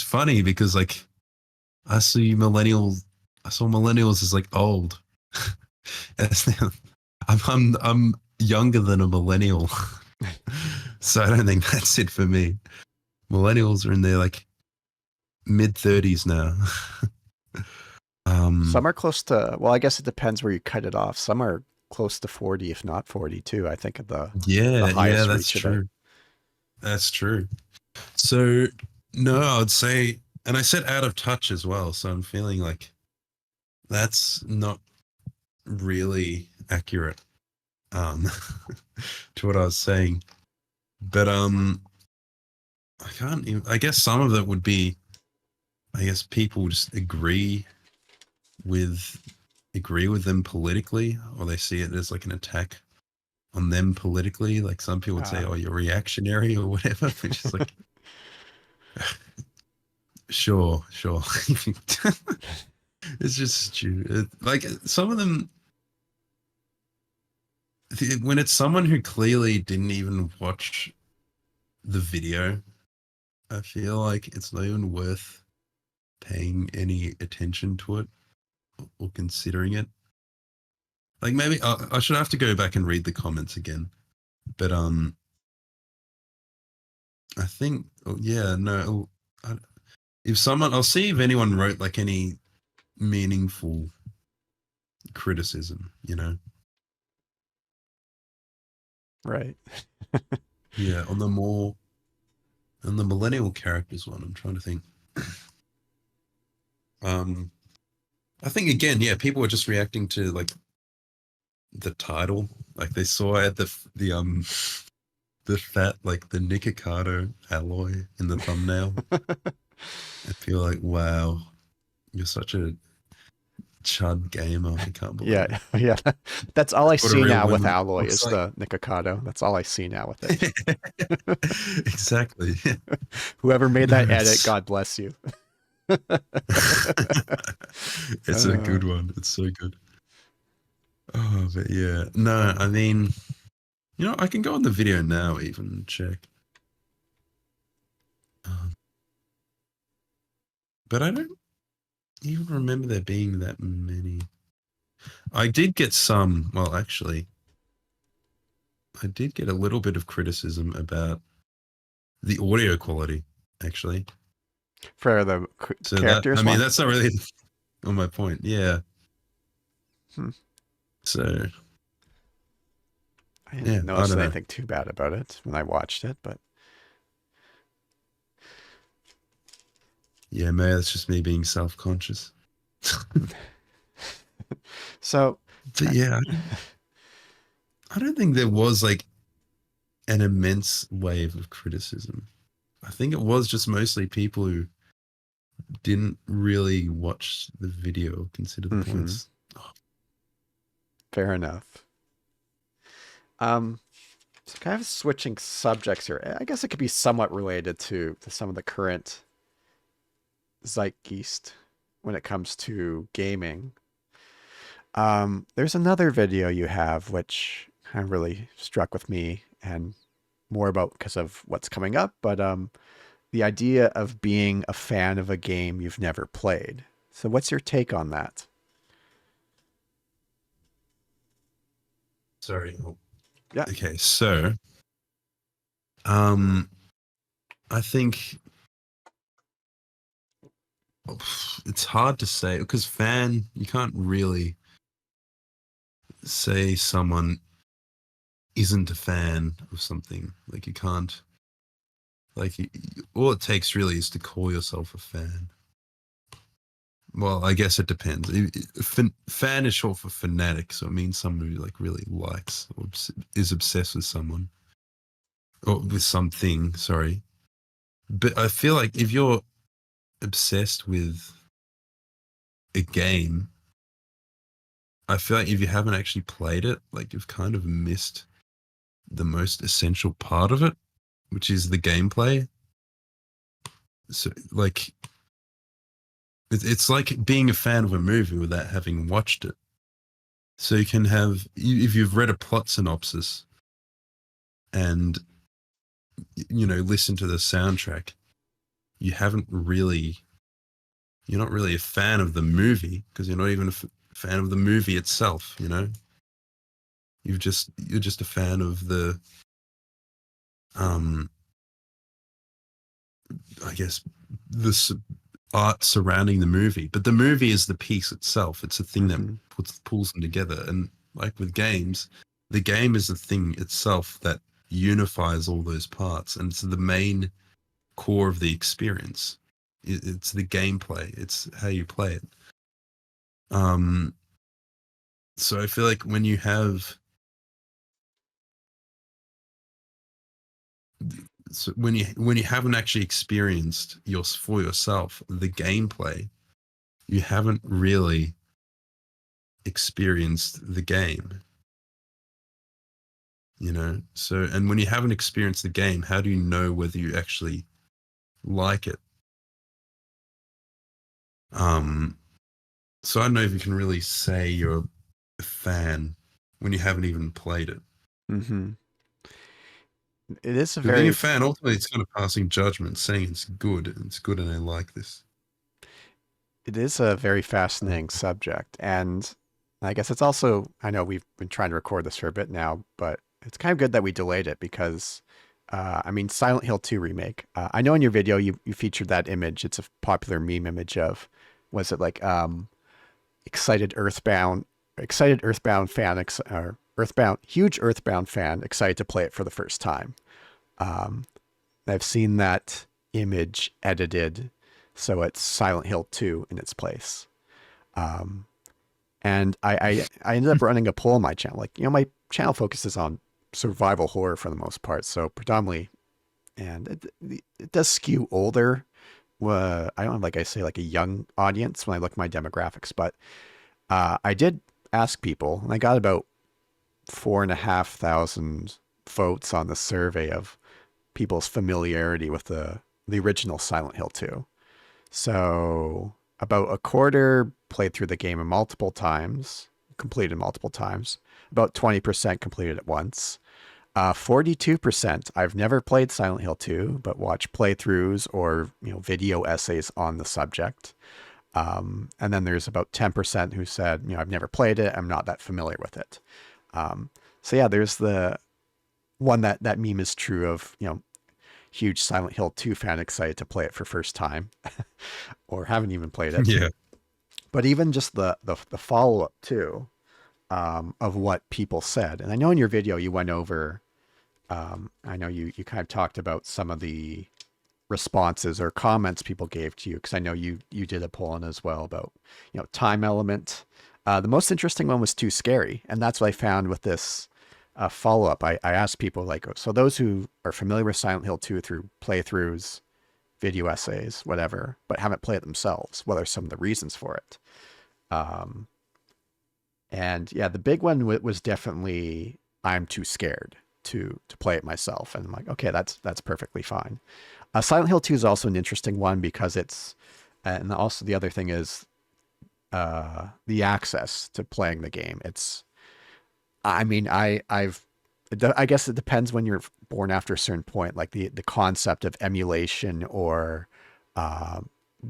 S2: funny because like I see millennials, I saw millennials as like old. I'm younger than a millennial, so I don't think that's it for me. Millennials are in their like mid-30s now.
S1: Some are close to, well, I guess it depends where you cut it off. Some are close to 40, if not 42, I think, at the
S2: Yeah,
S1: highest
S2: that's
S1: reach of it.
S2: true. That's true. So no, I'd say, and I said out of touch as well. So I'm feeling like that's not really accurate um to what I was saying. But I can't even, I guess some of it would be, I guess people just with agree with them politically, or they see it as like an attack on them politically. Like some people would say, "Oh, you're reactionary" or whatever, which is like, sure. It's just stupid. Like some of them, when it's someone who clearly didn't even watch the video, I feel like it's not even worth paying any attention to it or considering it. Like maybe I should have to go back and read the comments again. But I think, oh, yeah, no. If someone, I'll see if anyone wrote like any meaningful criticism.
S1: Right.
S2: Yeah, on the millennial characters one. I'm trying to think. Um, I think again, yeah, people were just reacting to like the title, like they saw at the fat, like the Nikocado alloy in the thumbnail. I feel like, wow, you're such a chud gamer. I can't believe it.
S1: Yeah. Yeah. That's all I
S2: What a
S1: see
S2: real
S1: now with
S2: woman
S1: Alloy
S2: looks
S1: is
S2: like.
S1: the Nikocado. That's all I see now with it.
S2: Exactly.
S1: Whoever made
S2: No,
S1: that edit, God bless you.
S2: it's a good one. It's so good. Oh, but yeah. No, I mean, I can go on the video now even and check. Um, but I don't even remember there being that many. I did get some, well, actually, I did get a little bit of criticism about the audio quality, actually.
S1: For the
S2: So
S1: characters one?
S2: that's not really on my point. Yeah.
S1: Hmm.
S2: So,
S1: I didn't
S2: yeah, I
S1: notice
S2: don't know.
S1: anything too bad about it when I watched it, but
S2: Yeah, maybe that's just me being self-conscious.
S1: so
S2: But yeah, I don't think there was like an immense wave of criticism. I think it was just mostly people who didn't really watch the video or consider the
S1: mhm,
S2: points. Oh,
S1: fair enough. So kind of switching subjects here. I guess it could be somewhat related to some of the current zeitgeist when it comes to gaming. There's another video you have which kind of really struck with me and more about because of what's coming up, but the idea of being a fan of a game you've never played. So what's your take on that?
S2: Sorry.
S1: Yeah.
S2: Okay, so um, I think it's hard to say because fan, you can't really say someone isn't a fan of something. Like you can't, all it takes really is to call yourself a fan. Well, I guess it depends. Fan is short for fanatic, so it means someone who like really likes or is obsessed with someone or with something. Sorry, but I feel like if you're obsessed with a game, I feel like if you haven't actually played it, like you've kind of missed the most essential part of it, which is the gameplay. So, like, it's like being a fan of a movie without having watched it. So you can have, if you've read a plot synopsis and, listen to the soundtrack, you haven't really, you're not really a fan of the movie because you're not even a fan of the movie itself, you're just a fan of the, um, I guess, the art surrounding the movie. But the movie is the piece itself. It's the thing that
S1: Mm-hmm.
S2: pulls them together. And like with games, the game is the thing itself that unifies all those parts, and it's the main core of the experience. It's the gameplay. It's how you play it. So I feel like when you have when you haven't actually experienced for yourself the gameplay, you haven't really experienced the game. So, and when you haven't experienced the game, how do you know whether you actually like it? So I don't know if you can really say you're a fan when you haven't even played it.
S1: Mm-hmm. It is a
S2: But being a
S1: very
S2: fan, ultimately, it's kind of passing judgment, saying it's good, and I like this.
S1: it is a very fascinating subject. And I guess it's also, I know we've been trying to record this for a bit now, but it's kind of good that we delayed it because, I mean, Silent Hill 2 remake. I know in your video you featured that image. It's a popular meme image of, was it like excited Earthbound fan, or huge Earthbound fan excited to play it for the first time. Um, I've seen that image edited so it's Silent Hill 2 in its place. Um, and I ended up running a poll on my channel. Like, my channel focuses on survival horror for the most part. So predominantly, and it does skew older. I don't have, like I say, like a young audience when I look at my demographics, but I did ask people, and I got about 4,500 votes on the survey of people's familiarity with the original Silent Hill 2. So about a quarter played through the game multiple times, completed multiple times. About 20% completed it once. 42% I've never played Silent Hill 2, but watched playthroughs or video essays on the subject. And then there's about 10% who said, I've never played it. I'm not that familiar with it. So yeah, there's the one that meme is true of, huge Silent Hill 2 fan excited to play it for first time or haven't even played it.
S2: Yeah.
S1: But even just the follow up too, of what people said. And I know in your video you went over, I know you kind of talked about some of the responses or comments people gave to you, because I know you did a poll on as well about time element. The most interesting one was too scary, and that's what I found with this follow up. I asked people, like, so those who are familiar with Silent Hill 2 through playthroughs, video essays, whatever, but haven't played it themselves, what are some of the reasons for it? And yeah, the big one was definitely I'm too scared to play it myself, and I'm like, okay, that's perfectly fine. Silent Hill 2 is also an interesting one because it's, and also the other thing is the access to playing the game. It's, I mean, I've I guess it depends when you're born after a certain point, like the concept of emulation or uh,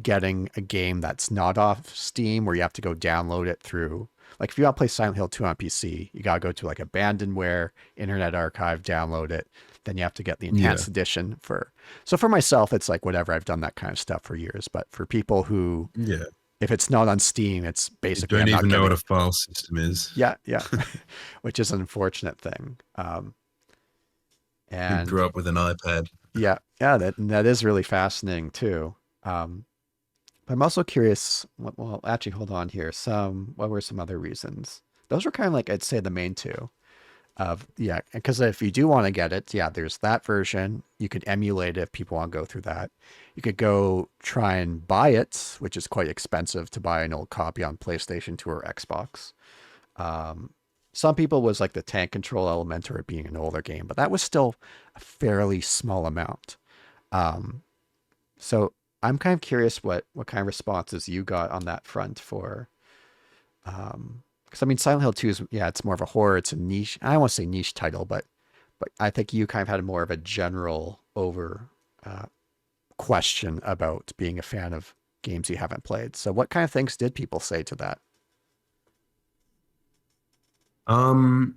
S1: getting a game that's not off Steam where you have to go download it through. Like if you want to play Silent Hill 2 on PC, you got to go to like Abandonware, Internet Archive, download it. Then you have to get the
S2: Yeah.
S1: enhanced edition for. So for myself, it's like whatever. I've done that kind of stuff for years. But for people who,
S2: Yeah.
S1: if it's not on Steam, it's
S2: You
S1: basically
S2: don't
S1: I'm not
S2: even know what
S1: getting.
S2: a file system is.
S1: Yeah, yeah, which is an unfortunate thing.
S2: You
S1: And
S2: grew up with an iPad.
S1: yeah, yeah, that is really fascinating too. Um, but I'm also curious. Well, actually, hold on here. What were some other reasons? Those were kind of like I'd say the main two. Of yeah, because if you do want to get it, yeah, there's that version. You could emulate it if people want to go through that. You could go try and buy it, which is quite expensive to buy an old copy on PlayStation 2 or Xbox. Um, some people was like the tank control element or it being an older game, but that was still a fairly small amount. Um, so I'm kind of curious what kind of responses you got on that front for because I mean Silent Hill 2 is yeah, it's more of a horror, it's a niche. I don't want to say niche title, but I think you kind of had more of a general over uh, question about being a fan of games you haven't played. So what kind of things did people say to that?
S2: Um,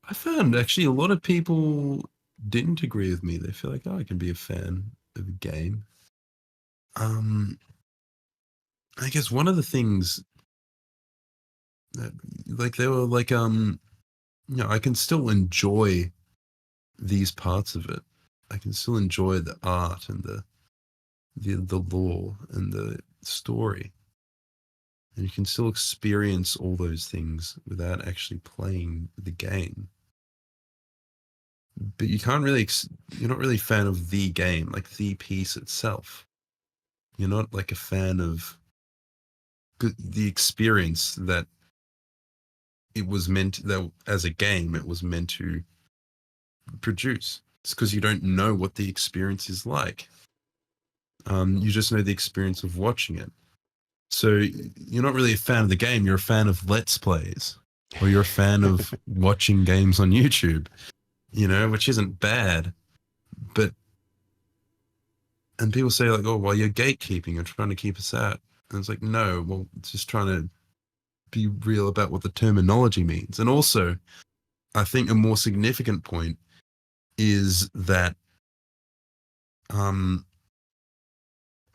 S2: I found actually a lot of people didn't agree with me. They feel like, oh, I can be a fan of a game. Um, I guess one of the things that, like, they were like, I can still enjoy these parts of it. I can still enjoy the art and the lore and the story. And you can still experience all those things without actually playing the game. But you can't really, you're not really a fan of the game, like the piece itself. You're not like a fan of the experience that it was meant, that as a game, it was meant to produce. It's because you don't know what the experience is like. You just know the experience of watching it. So you're not really a fan of the game. You're a fan of Let's Plays, or you're a fan of watching games on YouTube, which isn't bad. But, and people say like, oh, well, you're gatekeeping. You're trying to keep us out. And it's like, no, well, it's just trying to be real about what the terminology means. And also, I think a more significant point is that um,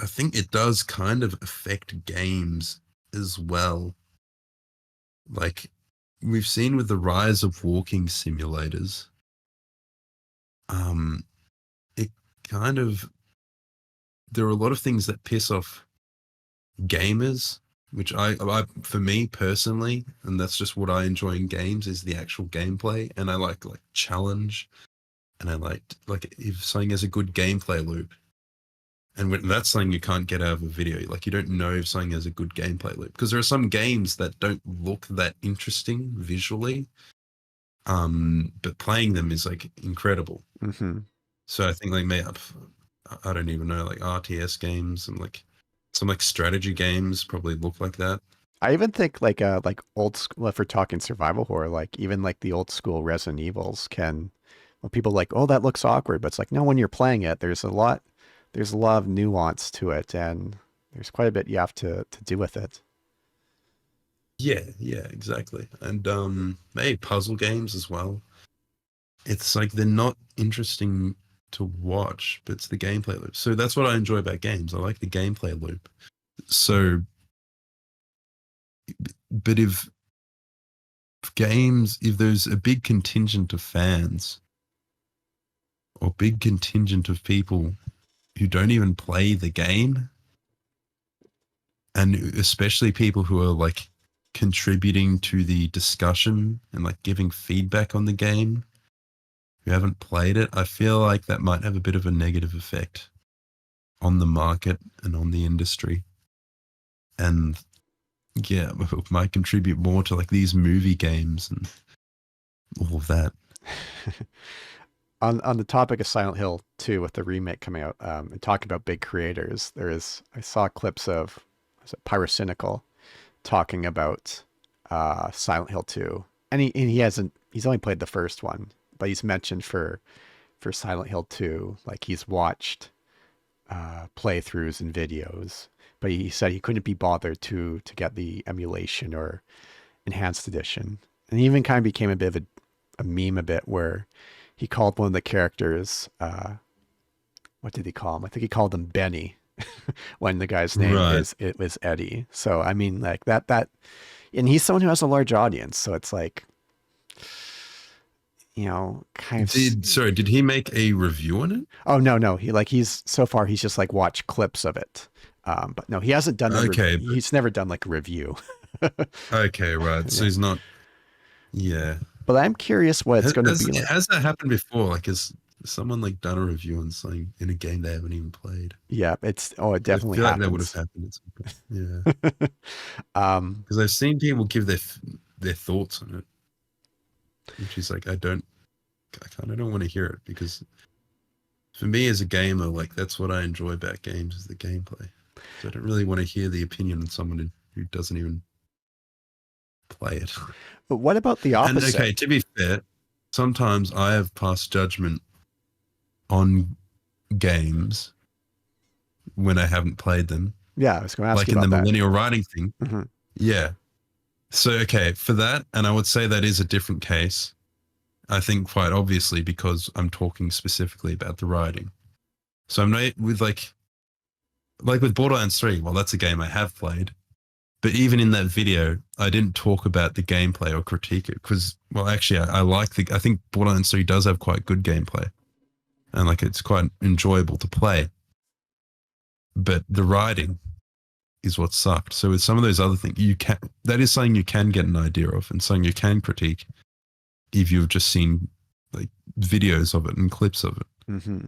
S2: I think it does kind of affect games as well. Like we've seen with the rise of walking simulators, um, it kind of, there are a lot of things that piss off gamers, which I for me personally, and that's just what I enjoy in games is the actual gameplay, and I like challenge, and I like if something has a good gameplay loop. And that's something you can't get out of a video. Like you don't know if something has a good gameplay loop because there are some games that don't look that interesting visually, but playing them is like incredible.
S1: Mm-hmm.
S2: So I think like I don't even know, like RTS games and like some like strategy games probably look like that.
S1: I even think like old school, if we're talking survival horror, like even like the old school Resident Evils can, well, people like, oh, that looks awkward, but it's like, no, when you're playing it, there's a lot of nuance to it, and there's quite a bit you have to do with it.
S2: Yeah, exactly. And maybe puzzle games as well. It's like they're not interesting to watch, but it's the gameplay loop. So that's what I enjoy about games. I like the gameplay loop. So, but if there's a big contingent of fans or big contingent of people who don't even play the game, and especially people who are like contributing to the discussion and like giving feedback on the game who haven't played it, I feel like that might have a bit of a negative effect on the market and on the industry. And yeah, it might contribute more to like these movie games and all of that.
S1: On the topic of Silent Hill 2 with the remake coming out, and talking about big creators, I saw clips of was it Pyrocynical talking about Silent Hill 2. And he's only played the first one, but he's mentioned for Silent Hill 2, like he's watched playthroughs and videos, but he said he couldn't be bothered to get the emulation or enhanced edition. And he even kind of became a bit of a meme a bit where he called one of the characters, what did he call him? I think he called him Benny when the guy's name
S2: Right.
S1: it was Eddie. So I mean, like that, and he's someone who has a large audience. So it's like, kind of.
S2: Did he make a review on it?
S1: Oh no, he's so far he's just like watched clips of it. But no, he hasn't done
S2: Okay,
S1: he's never done like a review.
S2: okay, right. So
S1: Yeah.
S2: he's not. Yeah.
S1: But I'm curious what it's going to be like.
S2: Has that happened before? Like, has someone like done a review on something in a game they haven't even played?
S1: Yeah, it
S2: I
S1: definitely
S2: feel like that would have
S1: happens.
S2: happened at some point. Yeah,
S1: Um,
S2: because I've seen people give their thoughts on it, which is like I kind of don't want to hear it, because for me as a gamer, like that's what I enjoy about games is the gameplay. So I don't really want to hear the opinion of someone who doesn't even play it.
S1: but what about the
S2: And
S1: opposite?
S2: okay, to be fair, sometimes I have passed judgment on games when I haven't played them,
S1: Yeah, I was going to ask
S2: like
S1: you
S2: in the
S1: about that.
S2: millennial writing thing.
S1: Hmm.
S2: Yeah. So, okay, for that, and I would say that is a different case, I think quite obviously, because I'm talking specifically about the writing. So I'm not with like with Borderlands 3, well, that's a game I have played. But even in that video, I didn't talk about the gameplay or critique it because, well, actually, I think Borderlands 3 does have quite good gameplay and like it's quite enjoyable to play. But the writing is what sucked. So with some of those other things, that is something you can get an idea of and something you can critique if you've just seen like videos of it and clips of it.
S1: Hmm.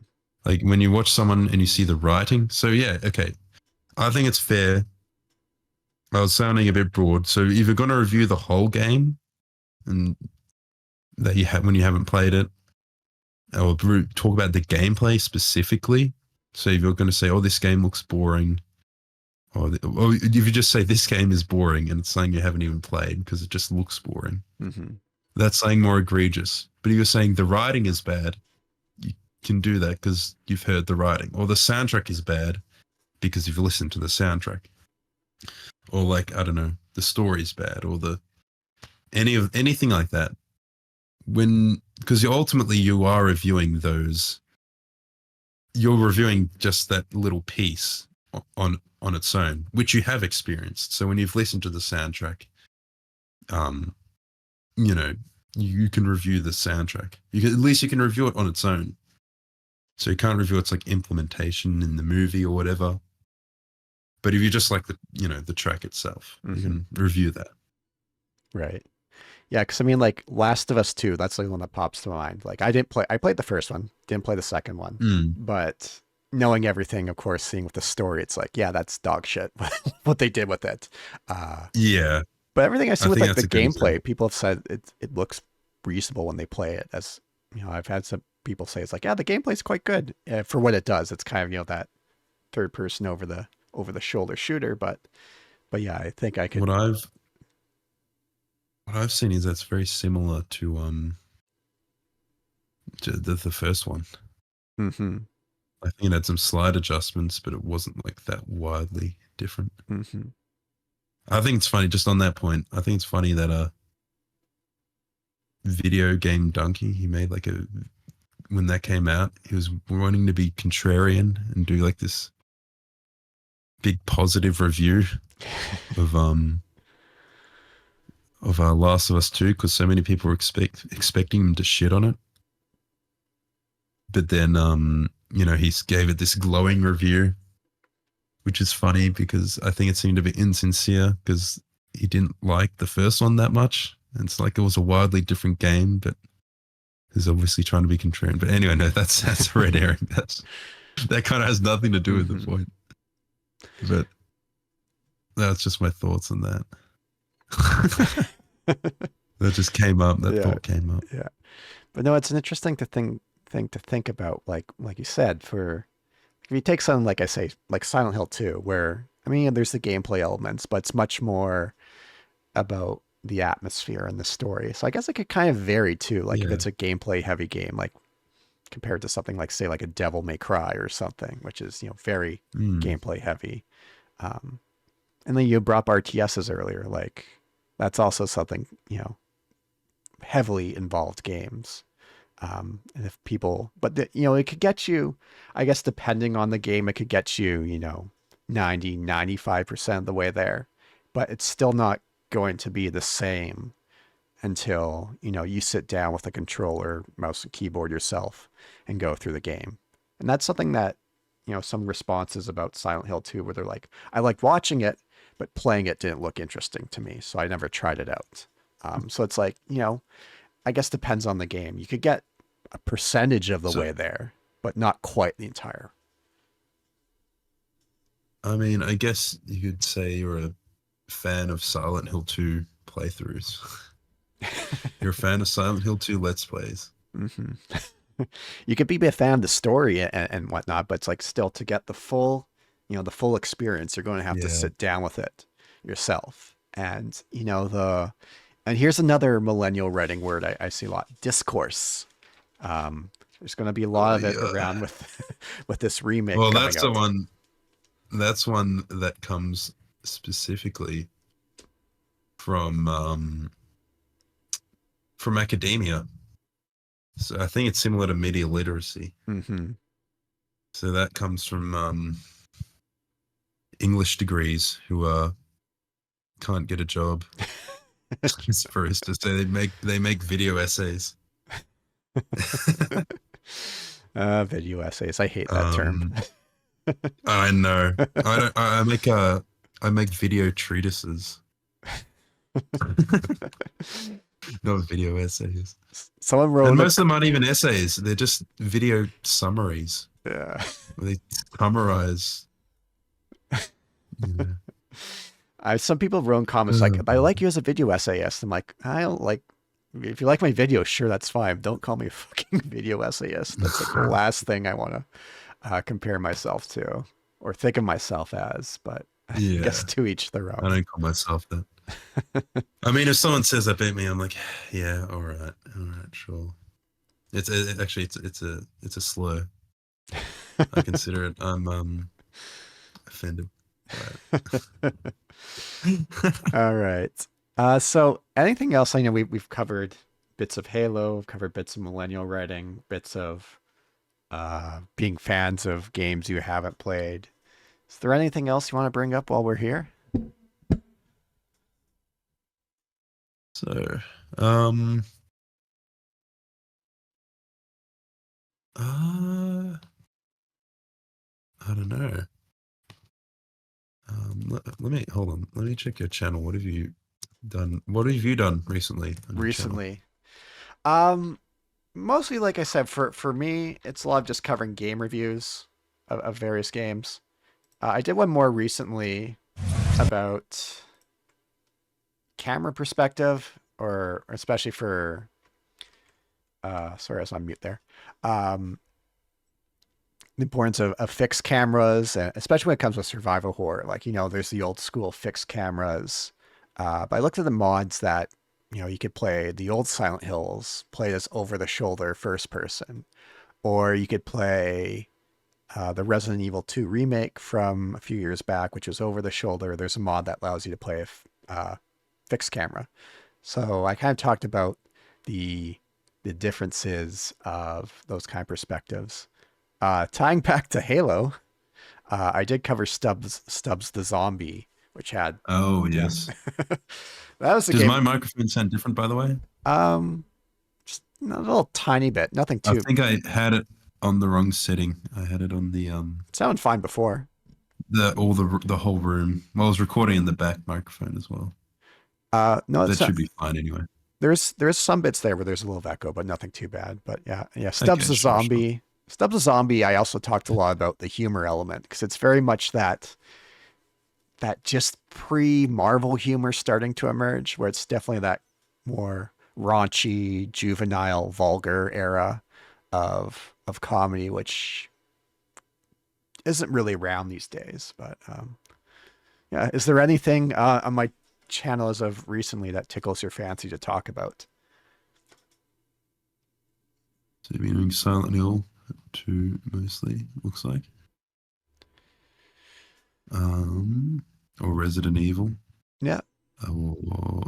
S2: Like when you watch someone and you see the writing. So yeah, okay. I think it's fair. I was sounding a bit broad. So if you're going to review the whole game and that you have when you haven't played it, or talk about the gameplay specifically. So if you're going to say, "Oh, this game looks boring," or if you just say this game is boring and it's something you haven't even played because it just looks boring,
S1: Hmm.
S2: that's something more egregious. But if you're saying the writing is bad, you can do that because you've heard the writing, or the soundtrack is bad because you've listened to the soundtrack. Or like, I don't know, the story's bad, or anything like that. Because ultimately you are reviewing you're reviewing just that little piece on its own, which you have experienced. So when you've listened to the soundtrack, you know, you can review the soundtrack. At least you can review it on its own. So you can't review its like implementation in the movie or whatever. But if you just like the track itself, you can review that.
S1: Right. Yeah, because I mean, like Last of Us 2, that's the one that pops to mind. Like I played the first one, didn't play the second one,
S2: Mm.
S1: but knowing everything, of course, seeing with the story, it's like, yeah, that's dog shit what they did with it.
S2: Yeah,
S1: But everything I see
S2: I
S1: with
S2: think
S1: like the
S2: that's a good example.
S1: gameplay, people have said it looks reasonable when they play it. As I've had some people say it's like, yeah, the gameplay's quite good for what it does. It's kind of that third person over the shoulder shooter, but yeah, I think I could.
S2: What I've seen is that's very similar to the first one.
S1: Hmm.
S2: I think it had some slight adjustments, but it wasn't like that widely different.
S1: Hmm.
S2: I think it's funny, just on that point, I think it's funny that Video Game Donkey, he made like when that came out, he was wanting to be contrarian and do like this big positive review of Last of Us 2 because so many people were expecting him to shit on it. But then he gave it this glowing review, which is funny because I think it seemed a bit insincere because he didn't like the first one that much. And it's like it was a wildly different game, but he's obviously trying to be contrarian. But anyway, no, that's red herring. That kind of has nothing to do with the point. But that's just my thoughts on that. That just came up. That thought came up.
S1: Yeah. But no, it's an interesting thing to think about. Like you said, if you take something like I say, like Silent Hill 2, where I mean, there's the gameplay elements, but it's much more about the atmosphere and the story. So I guess it could kind of vary too. Like if
S2: Yeah.
S1: it's a gameplay heavy game, like compared to something like say like a Devil May Cry or something, which is, very
S2: Mm.
S1: gameplay heavy. Um, and then you brought up RTSs earlier, like that's also something, heavily involved games. And if people, but it could get you, I guess, depending on the game, it could get you, 95% of the way there, but it's still not going to be the same until, you sit down with a controller, mouse and keyboard yourself and go through the game. And that's something that, some responses about Silent Hill 2 where they're like, I liked watching it, but playing it didn't look interesting to me. So I never tried it out. So it's like, I guess depends on the game. You could get a percentage of the
S2: So,
S1: way there, but not quite the entire.
S2: I mean, I guess you could say you're a fan of Silent Hill 2 playthroughs. You're a fan of Silent Hill 2 Let's Plays.
S1: hmm You could be a fan of the story and whatnot, but it's like still to get the full, the full experience, you're going to have to
S2: Yeah.
S1: sit down with it yourself. And, and here's another millennial writing word I see a lot, discourse. There's going to be a lot of it
S2: Yeah.
S1: around with, with this remake
S2: Well,
S1: coming
S2: that's the
S1: out.
S2: one. That's one that comes specifically from from academia. So I think it's similar to media literacy.
S1: hmm
S2: So that comes from English degrees who can't get a job as baristas. So they make video essays.
S1: Video essays. I hate that term.
S2: um, I know. I don't. I make video treatises, not video essays.
S1: Someone
S2: And
S1: wrote a,
S2: most of them aren't even essays. They're just video summaries.
S1: yeah.
S2: They summarize.
S1: Some people wrote in comments like, I like you as a video essayist. I'm like, I don't like, if you like my video, sure, that's fine. Don't call me a fucking video essayist. That's like the last thing I want to compare myself to or think of myself as. But I guess
S2: Yeah,
S1: to each their
S2: I
S1: own.
S2: don't call myself that. I mean, if someone says they beat me, I'm like, yeah, all right, sure. Actually it's a slur. I consider it. I'm offended by it.
S1: All right. So anything else? I know we've covered bits of Halo, we've covered bits of millennial writing, bits of being fans of games you haven't played. Is there anything else you want to bring up while we're here?
S2: So, um, uh, I don't know. Let me hold on. Let me check your channel. What have you done? What have you done recently on your channel?
S1: Recently? Um, Mostly, like I said, for me, it's a lot of just covering game reviews of various games. I did one more recently about camera perspective, or especially for sorry, I was on mute there. Um, the importance of fixed cameras, especially when it comes with survival horror. Like, there's the old school fixed cameras. But I looked at the mods that, you could play the old Silent Hills, play this over the shoulder first person, or you could play the Resident Evil 2 remake from a few years back, which was over the shoulder. There's a mod that allows you to play a fixed camera. So I kind of talked about the the differences of those kind of perspectives. Tying back to Halo, I did cover Stubbs the Zombie, which had
S2: Oh,
S1: yeah,
S2: yes.
S1: that was a
S2: Does my
S1: game.
S2: microphone sound different, by the way?
S1: Um, just a little tiny bit, nothing
S2: I
S1: too.
S2: think I had it on the wrong setting. I had it on
S1: It sounded fine before.
S2: the whole room. Well, I was recording in the back microphone as well.
S1: No,
S2: That
S1: it's not.
S2: should be fine anyway.
S1: There's some bits there where there's a little echo, but nothing too bad. But yeah. Stubbs
S2: Okay,
S1: the
S2: sure, sure.
S1: Zombie. Stubbs the Zombie. I also talked a lot about the humor element because it's very much that just pre-Marvel humor starting to emerge, where it's definitely that more raunchy, juvenile, vulgar era of comedy, which isn't really around these days. But yeah, is there anything on my channel as of recently that tickles your fancy to talk about?
S2: So you've been doing Silent Hill 2 mostly, looks like. Or Resident Evil.
S1: Yeah.
S2: Or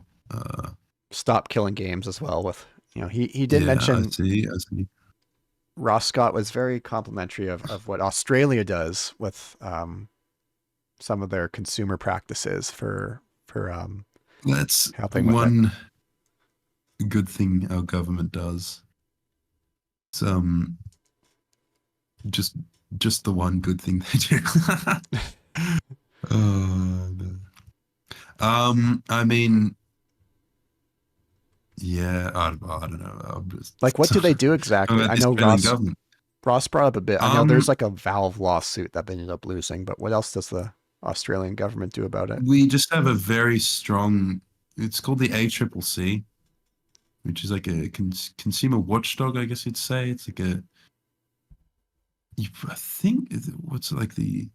S1: Stop Killing Games as well. With he did
S2: yeah,
S1: mention
S2: I see.
S1: Ross Scott was very complimentary of what Australia does with some of their consumer practices for
S2: That's
S1: helping with it.
S2: one good thing our government does. It's just the one good thing they do. Oh, no. I mean, yeah, I don't know. I'm just
S1: Like, what do they do exactly?
S2: about
S1: I
S2: the
S1: know
S2: Australian government.
S1: Ross brought up a bit. I know
S2: Um,
S1: there's like a Valve lawsuit that they ended up losing, but what else does the Australian government do about it?
S2: we just have a very strong. It's called the ACCC, which is like a consumer watchdog, I guess you'd say. It's like I think, what's it like the,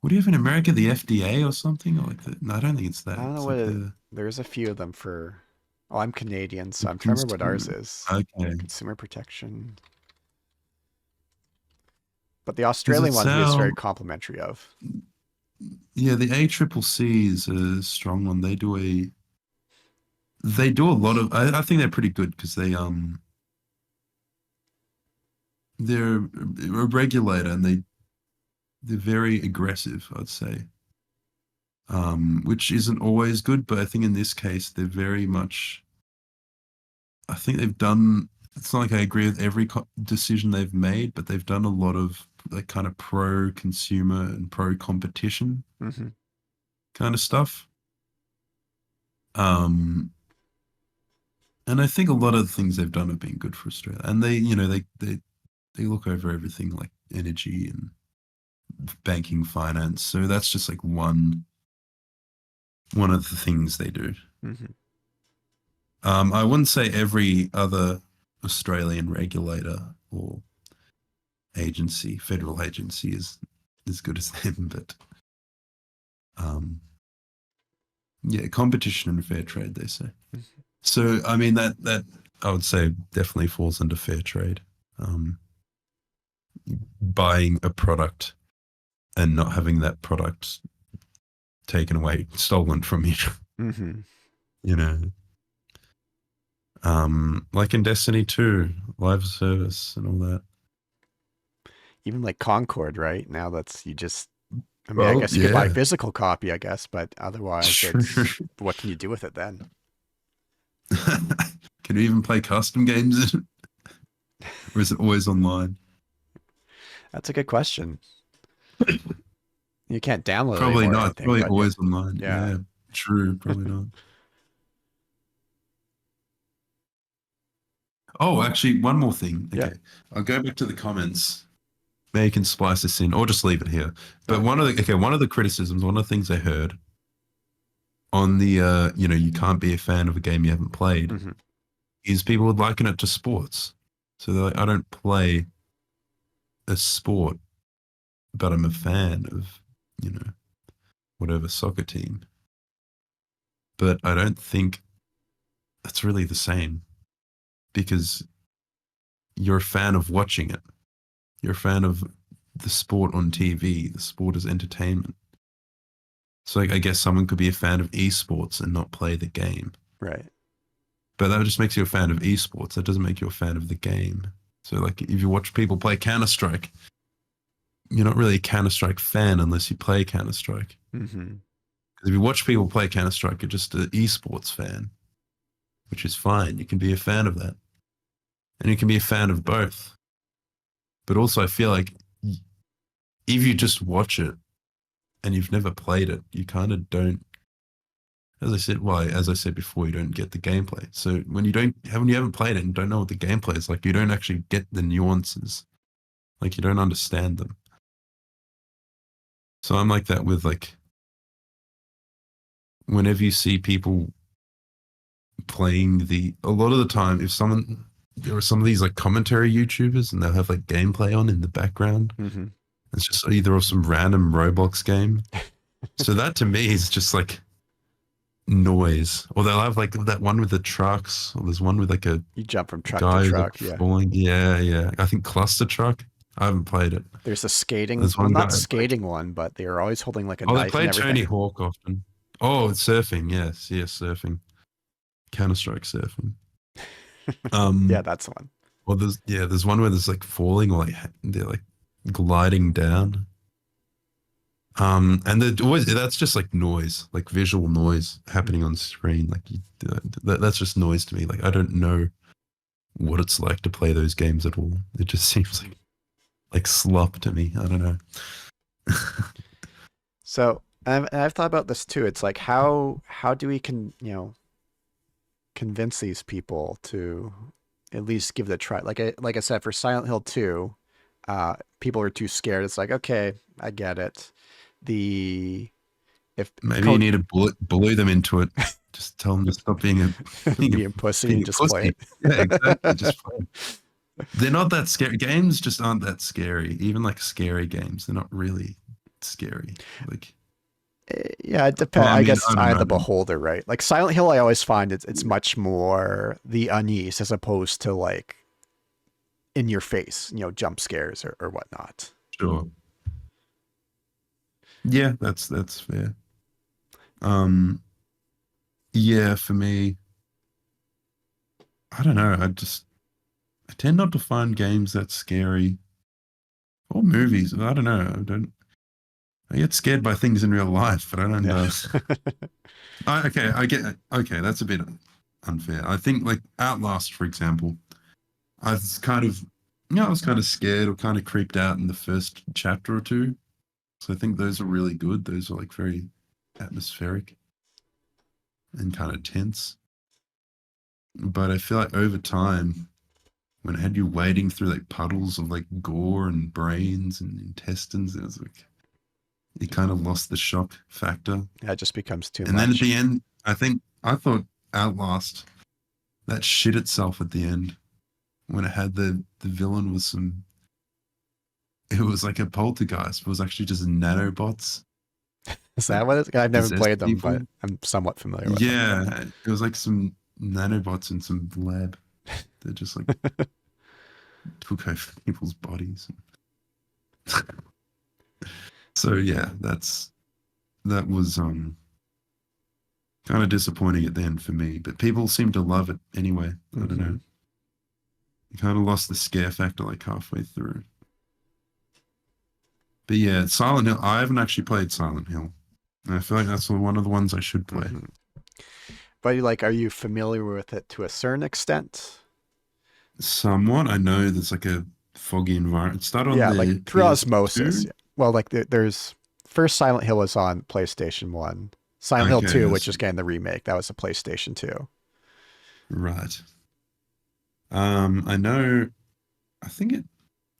S2: what do you have in America? The FDA or something? Or like no, I don't think it's that.
S1: I don't know
S2: It's
S1: what
S2: like
S1: there's a few of them for. Oh, I'm Canadian, so
S2: the
S1: I'm trying to remember what ours
S2: consumer.
S1: is.
S2: Okay.
S1: Consumer protection. But the
S2: Because
S1: Australian
S2: it's
S1: one he was
S2: our,
S1: very complimentary of.
S2: yeah, the ACCC is a strong one. They do a lot of, I think they're pretty good because they're a regulator and they're very aggressive, I'd say. Which isn't always good, but I think in this case they're very much. I think they've done. It's not like I agree with every decision they've made, but they've done a lot of like kind of pro consumer and pro competition
S1: Mm-hmm.
S2: kind of stuff. Um, and I think a lot of the things they've done have been good for Australia, and they look over everything like energy and banking, finance. So that's just like one of the things they do.
S1: Mm-hmm.
S2: I wouldn't say every other Australian regulator or agency, federal agency, is as good as them, but yeah, competition and fair trade, they say.
S1: Mm-hmm.
S2: So, I mean, that I would say definitely falls under fair trade. Buying a product and not having that product taken away, stolen from you,
S1: Mm-hmm.
S2: you know. Like in Destiny 2, live service and all that.
S1: Even like Concord, right? Now that's you just. I mean, I
S2: Well,
S1: guess you could buy a
S2: yeah.
S1: physical copy, I guess, but otherwise,
S2: Sure.
S1: it's what can you do with it then?
S2: Can you even play custom games? Or is it always online?
S1: That's a good question. You can't download it
S2: Probably
S1: anymore or
S2: not. It's
S1: anything,
S2: probably
S1: but yeah,
S2: always online.
S1: yeah.
S2: Yeah, true. Probably not. Oh, actually, one more thing.
S1: Yeah.
S2: Okay, I'll go back to the comments. Maybe you can splice this in, or just leave it here. But
S1: Yeah.
S2: one of the criticisms, one of the things I heard on the, you can't be a fan of a game you haven't played,
S1: Mm-hmm.
S2: is people would liken it to sports. So they're like, I don't play a sport, but I'm a fan of, whatever soccer team. But I don't think that's really the same because you're a fan of watching it. You're a fan of the sport on TV. The sport is entertainment. So I guess someone could be a fan of esports and not play the game.
S1: Right.
S2: But that just makes you a fan of esports. That doesn't make you a fan of the game. So like if you watch people play Counter-Strike, you're not really a Counter-Strike fan unless you play Counter-Strike.
S1: Mm-hmm.
S2: Because if you watch people play Counter-Strike, you're just an esports fan, which is fine. You can be a fan of that. And you can be a fan of both. But also I feel like if you just watch it and you've never played it, you kind of don't, as I said before, you don't get the gameplay. So when you haven't played it and don't know what the gameplay is like, you don't actually get the nuances. Like you don't understand them. So I'm like that with like, whenever you see people playing a lot of the time, there are some of these like commentary YouTubers and they'll have like gameplay on in the background.
S1: Mm-hmm.
S2: It's just either some random Roblox game. So that to me is just like, noise, or they'll have like that one with the trucks, or there's one with like a
S1: You jump from truck to
S2: guy who's like
S1: truck. Yeah.
S2: falling. Yeah, yeah. I think Cluster Truck. I haven't played it.
S1: There's a skating,
S2: There's
S1: well,
S2: one
S1: not
S2: guy like,
S1: skating one, but they're always holding like a
S2: oh, they
S1: knife and
S2: play Tony
S1: everything.
S2: Hawk often. Oh, it's surfing. Yes, yes, surfing. Counter Strike surfing.
S1: Yeah,
S2: Um,
S1: that's one.
S2: well, there's one where there's like falling, or like they're like gliding down. And always that's just like noise, like visual noise happening on screen. Like that's just noise to me. Like I don't know what it's like to play those games at all. It just seems like slop to me. I don't know.
S1: So I've thought about this too. It's like how do we convince these people to at least give it a try? Like I said, for Silent Hill 2, people are too scared. It's like, okay, I get it. The if
S2: Maybe you
S1: code
S2: need to bully them into it. Just tell them to stop being a
S1: being pussy
S2: being
S1: and
S2: a
S1: just play
S2: pussy.
S1: it.
S2: Yeah, exactly. Just play. They're not that scary. Games just aren't that scary. Even like scary games, they're not really scary. Like,
S1: Yeah, it
S2: well,
S1: depends.
S2: I
S1: I
S2: mean,
S1: guess
S2: I
S1: it's
S2: don't
S1: eye of
S2: know.
S1: the beholder, right? Like Silent Hill, I always find it's much more the unease as opposed to like in your face, jump scares or whatnot.
S2: Sure. Yeah, that's fair. Um, yeah, for me, I don't know. I tend not to find games that scary or movies. I don't know. I get scared by things in real life, but I don't.
S1: Yeah.
S2: Okay, I get. Okay, that's a bit unfair. I think like Outlast, for example. I was kind of, I was kind of scared or kind of creeped out in the first chapter or two. So I think those are really good. Those are like very atmospheric and kind of tense. But I feel like over time, when I had you wading through like puddles of like gore and brains and intestines, it was like it kind of lost the shock factor.
S1: That just becomes too
S2: And then at
S1: much.
S2: the end, I thought Outlast that shit itself at the end when it had the villain was it was like a poltergeist. It was actually just nanobots
S1: Is
S2: that
S1: that what it's? I've never
S2: possessed
S1: played them, but
S2: people.
S1: I'm somewhat familiar with them.
S2: Yeah, it was like some nanobots in some lab that just like took over people's bodies. So yeah, that was kind of disappointing at the end for me, but people seem to love it anyway. I don't know.
S1: Hmm.
S2: You kind of lost the scare factor like halfway through. But yeah, Silent Hill. I haven't actually played Silent Hill. And I feel like that's one of the ones I should play.
S1: Hmm. But like, are you familiar with it to a certain extent?
S2: Somewhat. I know there's like a foggy environment. It started on
S1: Yeah, like
S2: the
S1: through osmosis.
S2: PS2.
S1: Yeah. Well, like there's first Silent Hill was on PlayStation 1. Silent Hill
S2: Okay,
S1: 2,
S2: I
S1: which is
S2: see.
S1: getting the remake, that was a PlayStation 2.
S2: Right. I know. I think it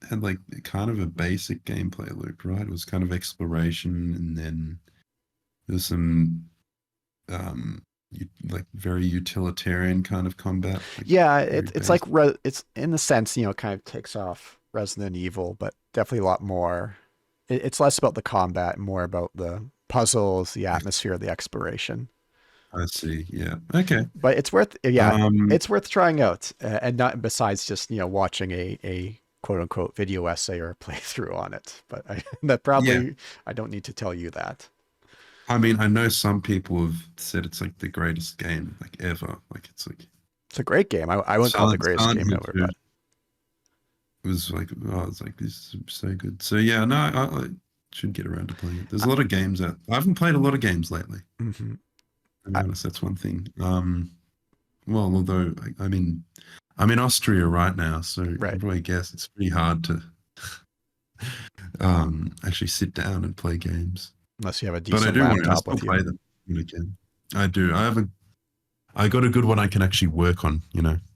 S2: had like kind of a basic gameplay loop, right? It was kind of exploration, and then there's some like very utilitarian kind of combat, like
S1: Yeah,
S2: very
S1: it's like
S2: basic.
S1: it's in the sense, kind of takes off Resident Evil, but definitely a lot more. It's less about the combat, more about the puzzles, the atmosphere, the exploration.
S2: I see. Yeah. Okay.
S1: But it's worth, yeah,
S2: Um,
S1: it's worth trying out, and not besides just watching a quote unquote video essay or a playthrough on it. But that
S2: yeah.
S1: probably I don't need to tell you that.
S2: I mean, I know some people have said it's like the greatest game like ever. Like it's like
S1: It's a great game. I wouldn't call it the greatest
S2: Silent
S1: game
S2: Hill
S1: ever,
S2: 2
S1: but
S2: was like, oh, it's like this is so good. So yeah, no, I should get around to playing it. There's a lot of games out. I haven't played a lot of games lately.
S1: mhm.
S2: To be honest, that's one thing. Well, although I'm in Austria right now, so you
S1: Right.
S2: can probably guess it's pretty hard to actually sit down and play games.
S1: Unless you have a
S2: But I
S1: decent
S2: do want to. I
S1: laptop
S2: still
S1: with you.
S2: play them when I can. I do. I got a good one I can actually work on.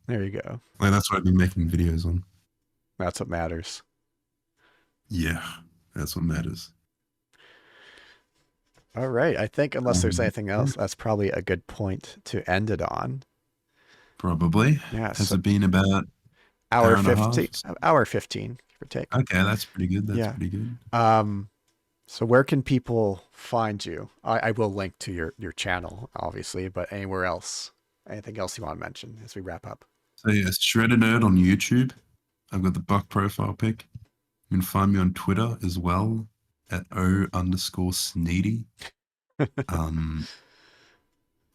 S1: There you go.
S2: Like that's what I've been making videos on.
S1: That's what matters.
S2: Yeah, that's what matters.
S1: All right. I think unless there's anything
S2: Yeah,
S1: else, that's probably a good point to end it on.
S2: probably.
S1: Yeah.
S2: Has
S1: So
S2: it been about
S1: hour
S2: hour and a half?
S1: 50, hour 15, give or take.
S2: Okay, that's pretty good. That's
S1: Yeah.
S2: pretty good.
S1: Um, So where can people find you? I will link to your channel, obviously, but anywhere else? Anything else you want to mention as we wrap up?
S2: So yeah, shreddednerd on YouTube. I've got the buck profile pic. You can find me on Twitter as well at O_Sneedy.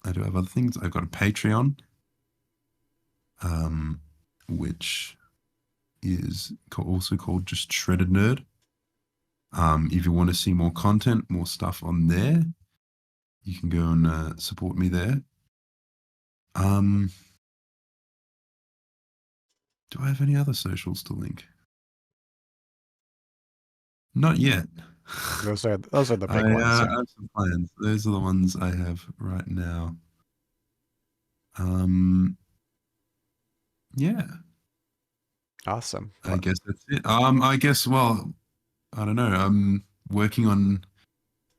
S2: I do have other things. I've got a Patreon, which is also called just Shredded Nerd. If you want to see more content, more stuff on there, you can go and support me there. Do I have any other socials to link? Not yet.
S1: Those are the big
S2: I
S1: ones. Yeah.
S2: have some plans. Those are the ones I have right now. Yeah.
S1: Awesome.
S2: I guess that's it. I guess, well, I don't know. I'm working on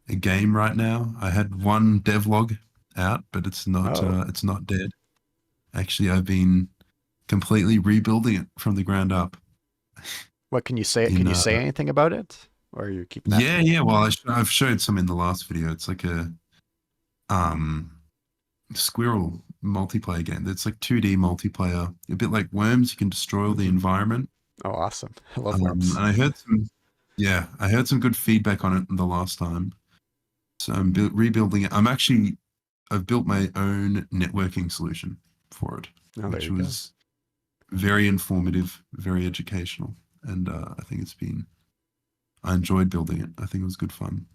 S2: a game right now. I had one devlog out, but it's not dead. Actually, I've been completely rebuilding it from the ground up.
S1: What can you say?
S2: In
S1: Can you say anything about it, or are you keeping that?
S2: yeah. Well, I've showed some in the last video. It's like a squirrel multiplayer game. It's like 2D multiplayer, a bit like Worms. You can destroy all the environment.
S1: Oh, awesome! I love
S2: And
S1: worms.
S2: I heard some good feedback on it the last time. So I'm rebuilding it. I've built my own networking solution for it,
S1: Oh, there
S2: which
S1: you go.
S2: was very informative, very educational. And I think I enjoyed building it. I think it was good fun.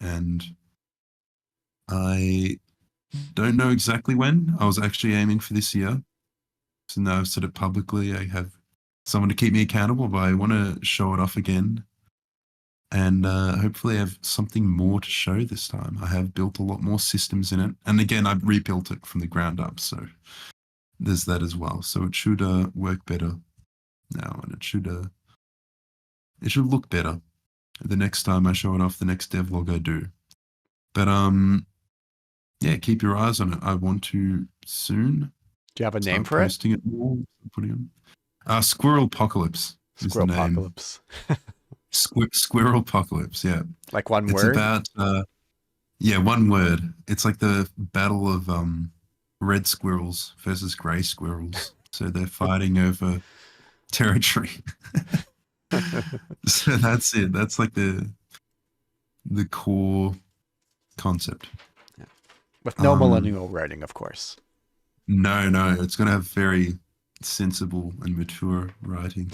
S2: And I don't know exactly when. I was actually aiming for this year. So now I've said it publicly. I have someone to keep me accountable, but I want to show it off again. And hopefully I have something more to show this time. I have built a lot more systems in it. And again, I've rebuilt it from the ground up. So there's that as well. So it should work better now, and it should look better the next time I show it off, the next devlog I do. But yeah, keep your eyes on it. I want to soon
S1: Do you have a name
S2: start
S1: for it?
S2: posting it more, putting on. Squirrel Apocalypse is the
S1: Squirrel
S2: name.
S1: Apocalypse.
S2: Squirrel Apocalypse, yeah.
S1: Like one
S2: It's
S1: word?
S2: about one word. It's like the battle of red squirrels versus grey squirrels. So they're fighting over territory. So that's it. That's like the core concept.
S1: Yeah. With no millennial writing, of course.
S2: No, it's going to have very sensible and mature writing.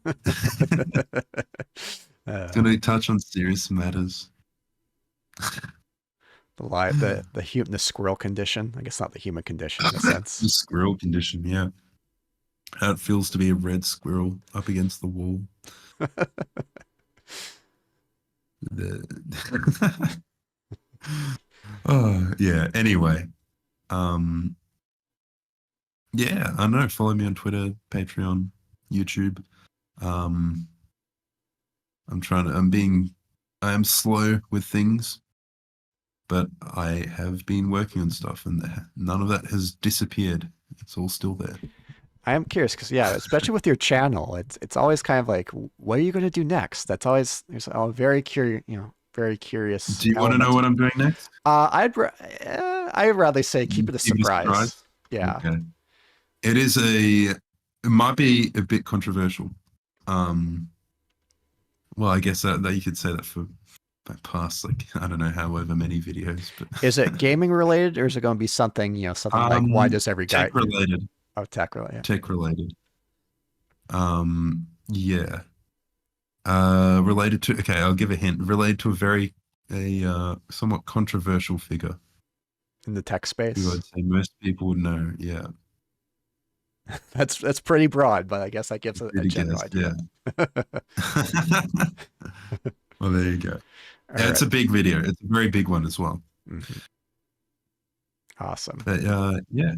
S2: It's going to touch on serious matters.
S1: The squirrel condition. I guess not the human condition in a sense.
S2: The squirrel condition, yeah. How it feels to be a red squirrel up against the wall. Oh, yeah. Anyway, yeah, I don't know. Follow me on Twitter, Patreon, YouTube. I am slow with things, but I have been working on stuff, and none of that has disappeared. It's all still there.
S1: I am curious because, yeah, especially with your channel, it's always kind of like, what are you going to do next? There's a very curious, very curious.
S2: Do you want to know what I'm doing next?
S1: I'd rather say keep it a surprise. Yeah.
S2: Okay. It might be a bit controversial. Well, I guess that you could say that for my past, like, I don't know, however many videos. But
S1: is it gaming related, or is it going to be something, something like why does every guy
S2: tech related?
S1: Oh, tech related.
S2: Tech related. Yeah. Related to, okay, I'll give a hint. Related to a somewhat controversial figure
S1: in the tech space.
S2: Who I'd say most people would know. Yeah.
S1: That's pretty broad, but I guess that gives a general idea.
S2: Yeah. Well, there you go. Yeah, it's a big video. It's a very big one as well.
S1: Mm-hmm. Awesome.
S2: But yeah,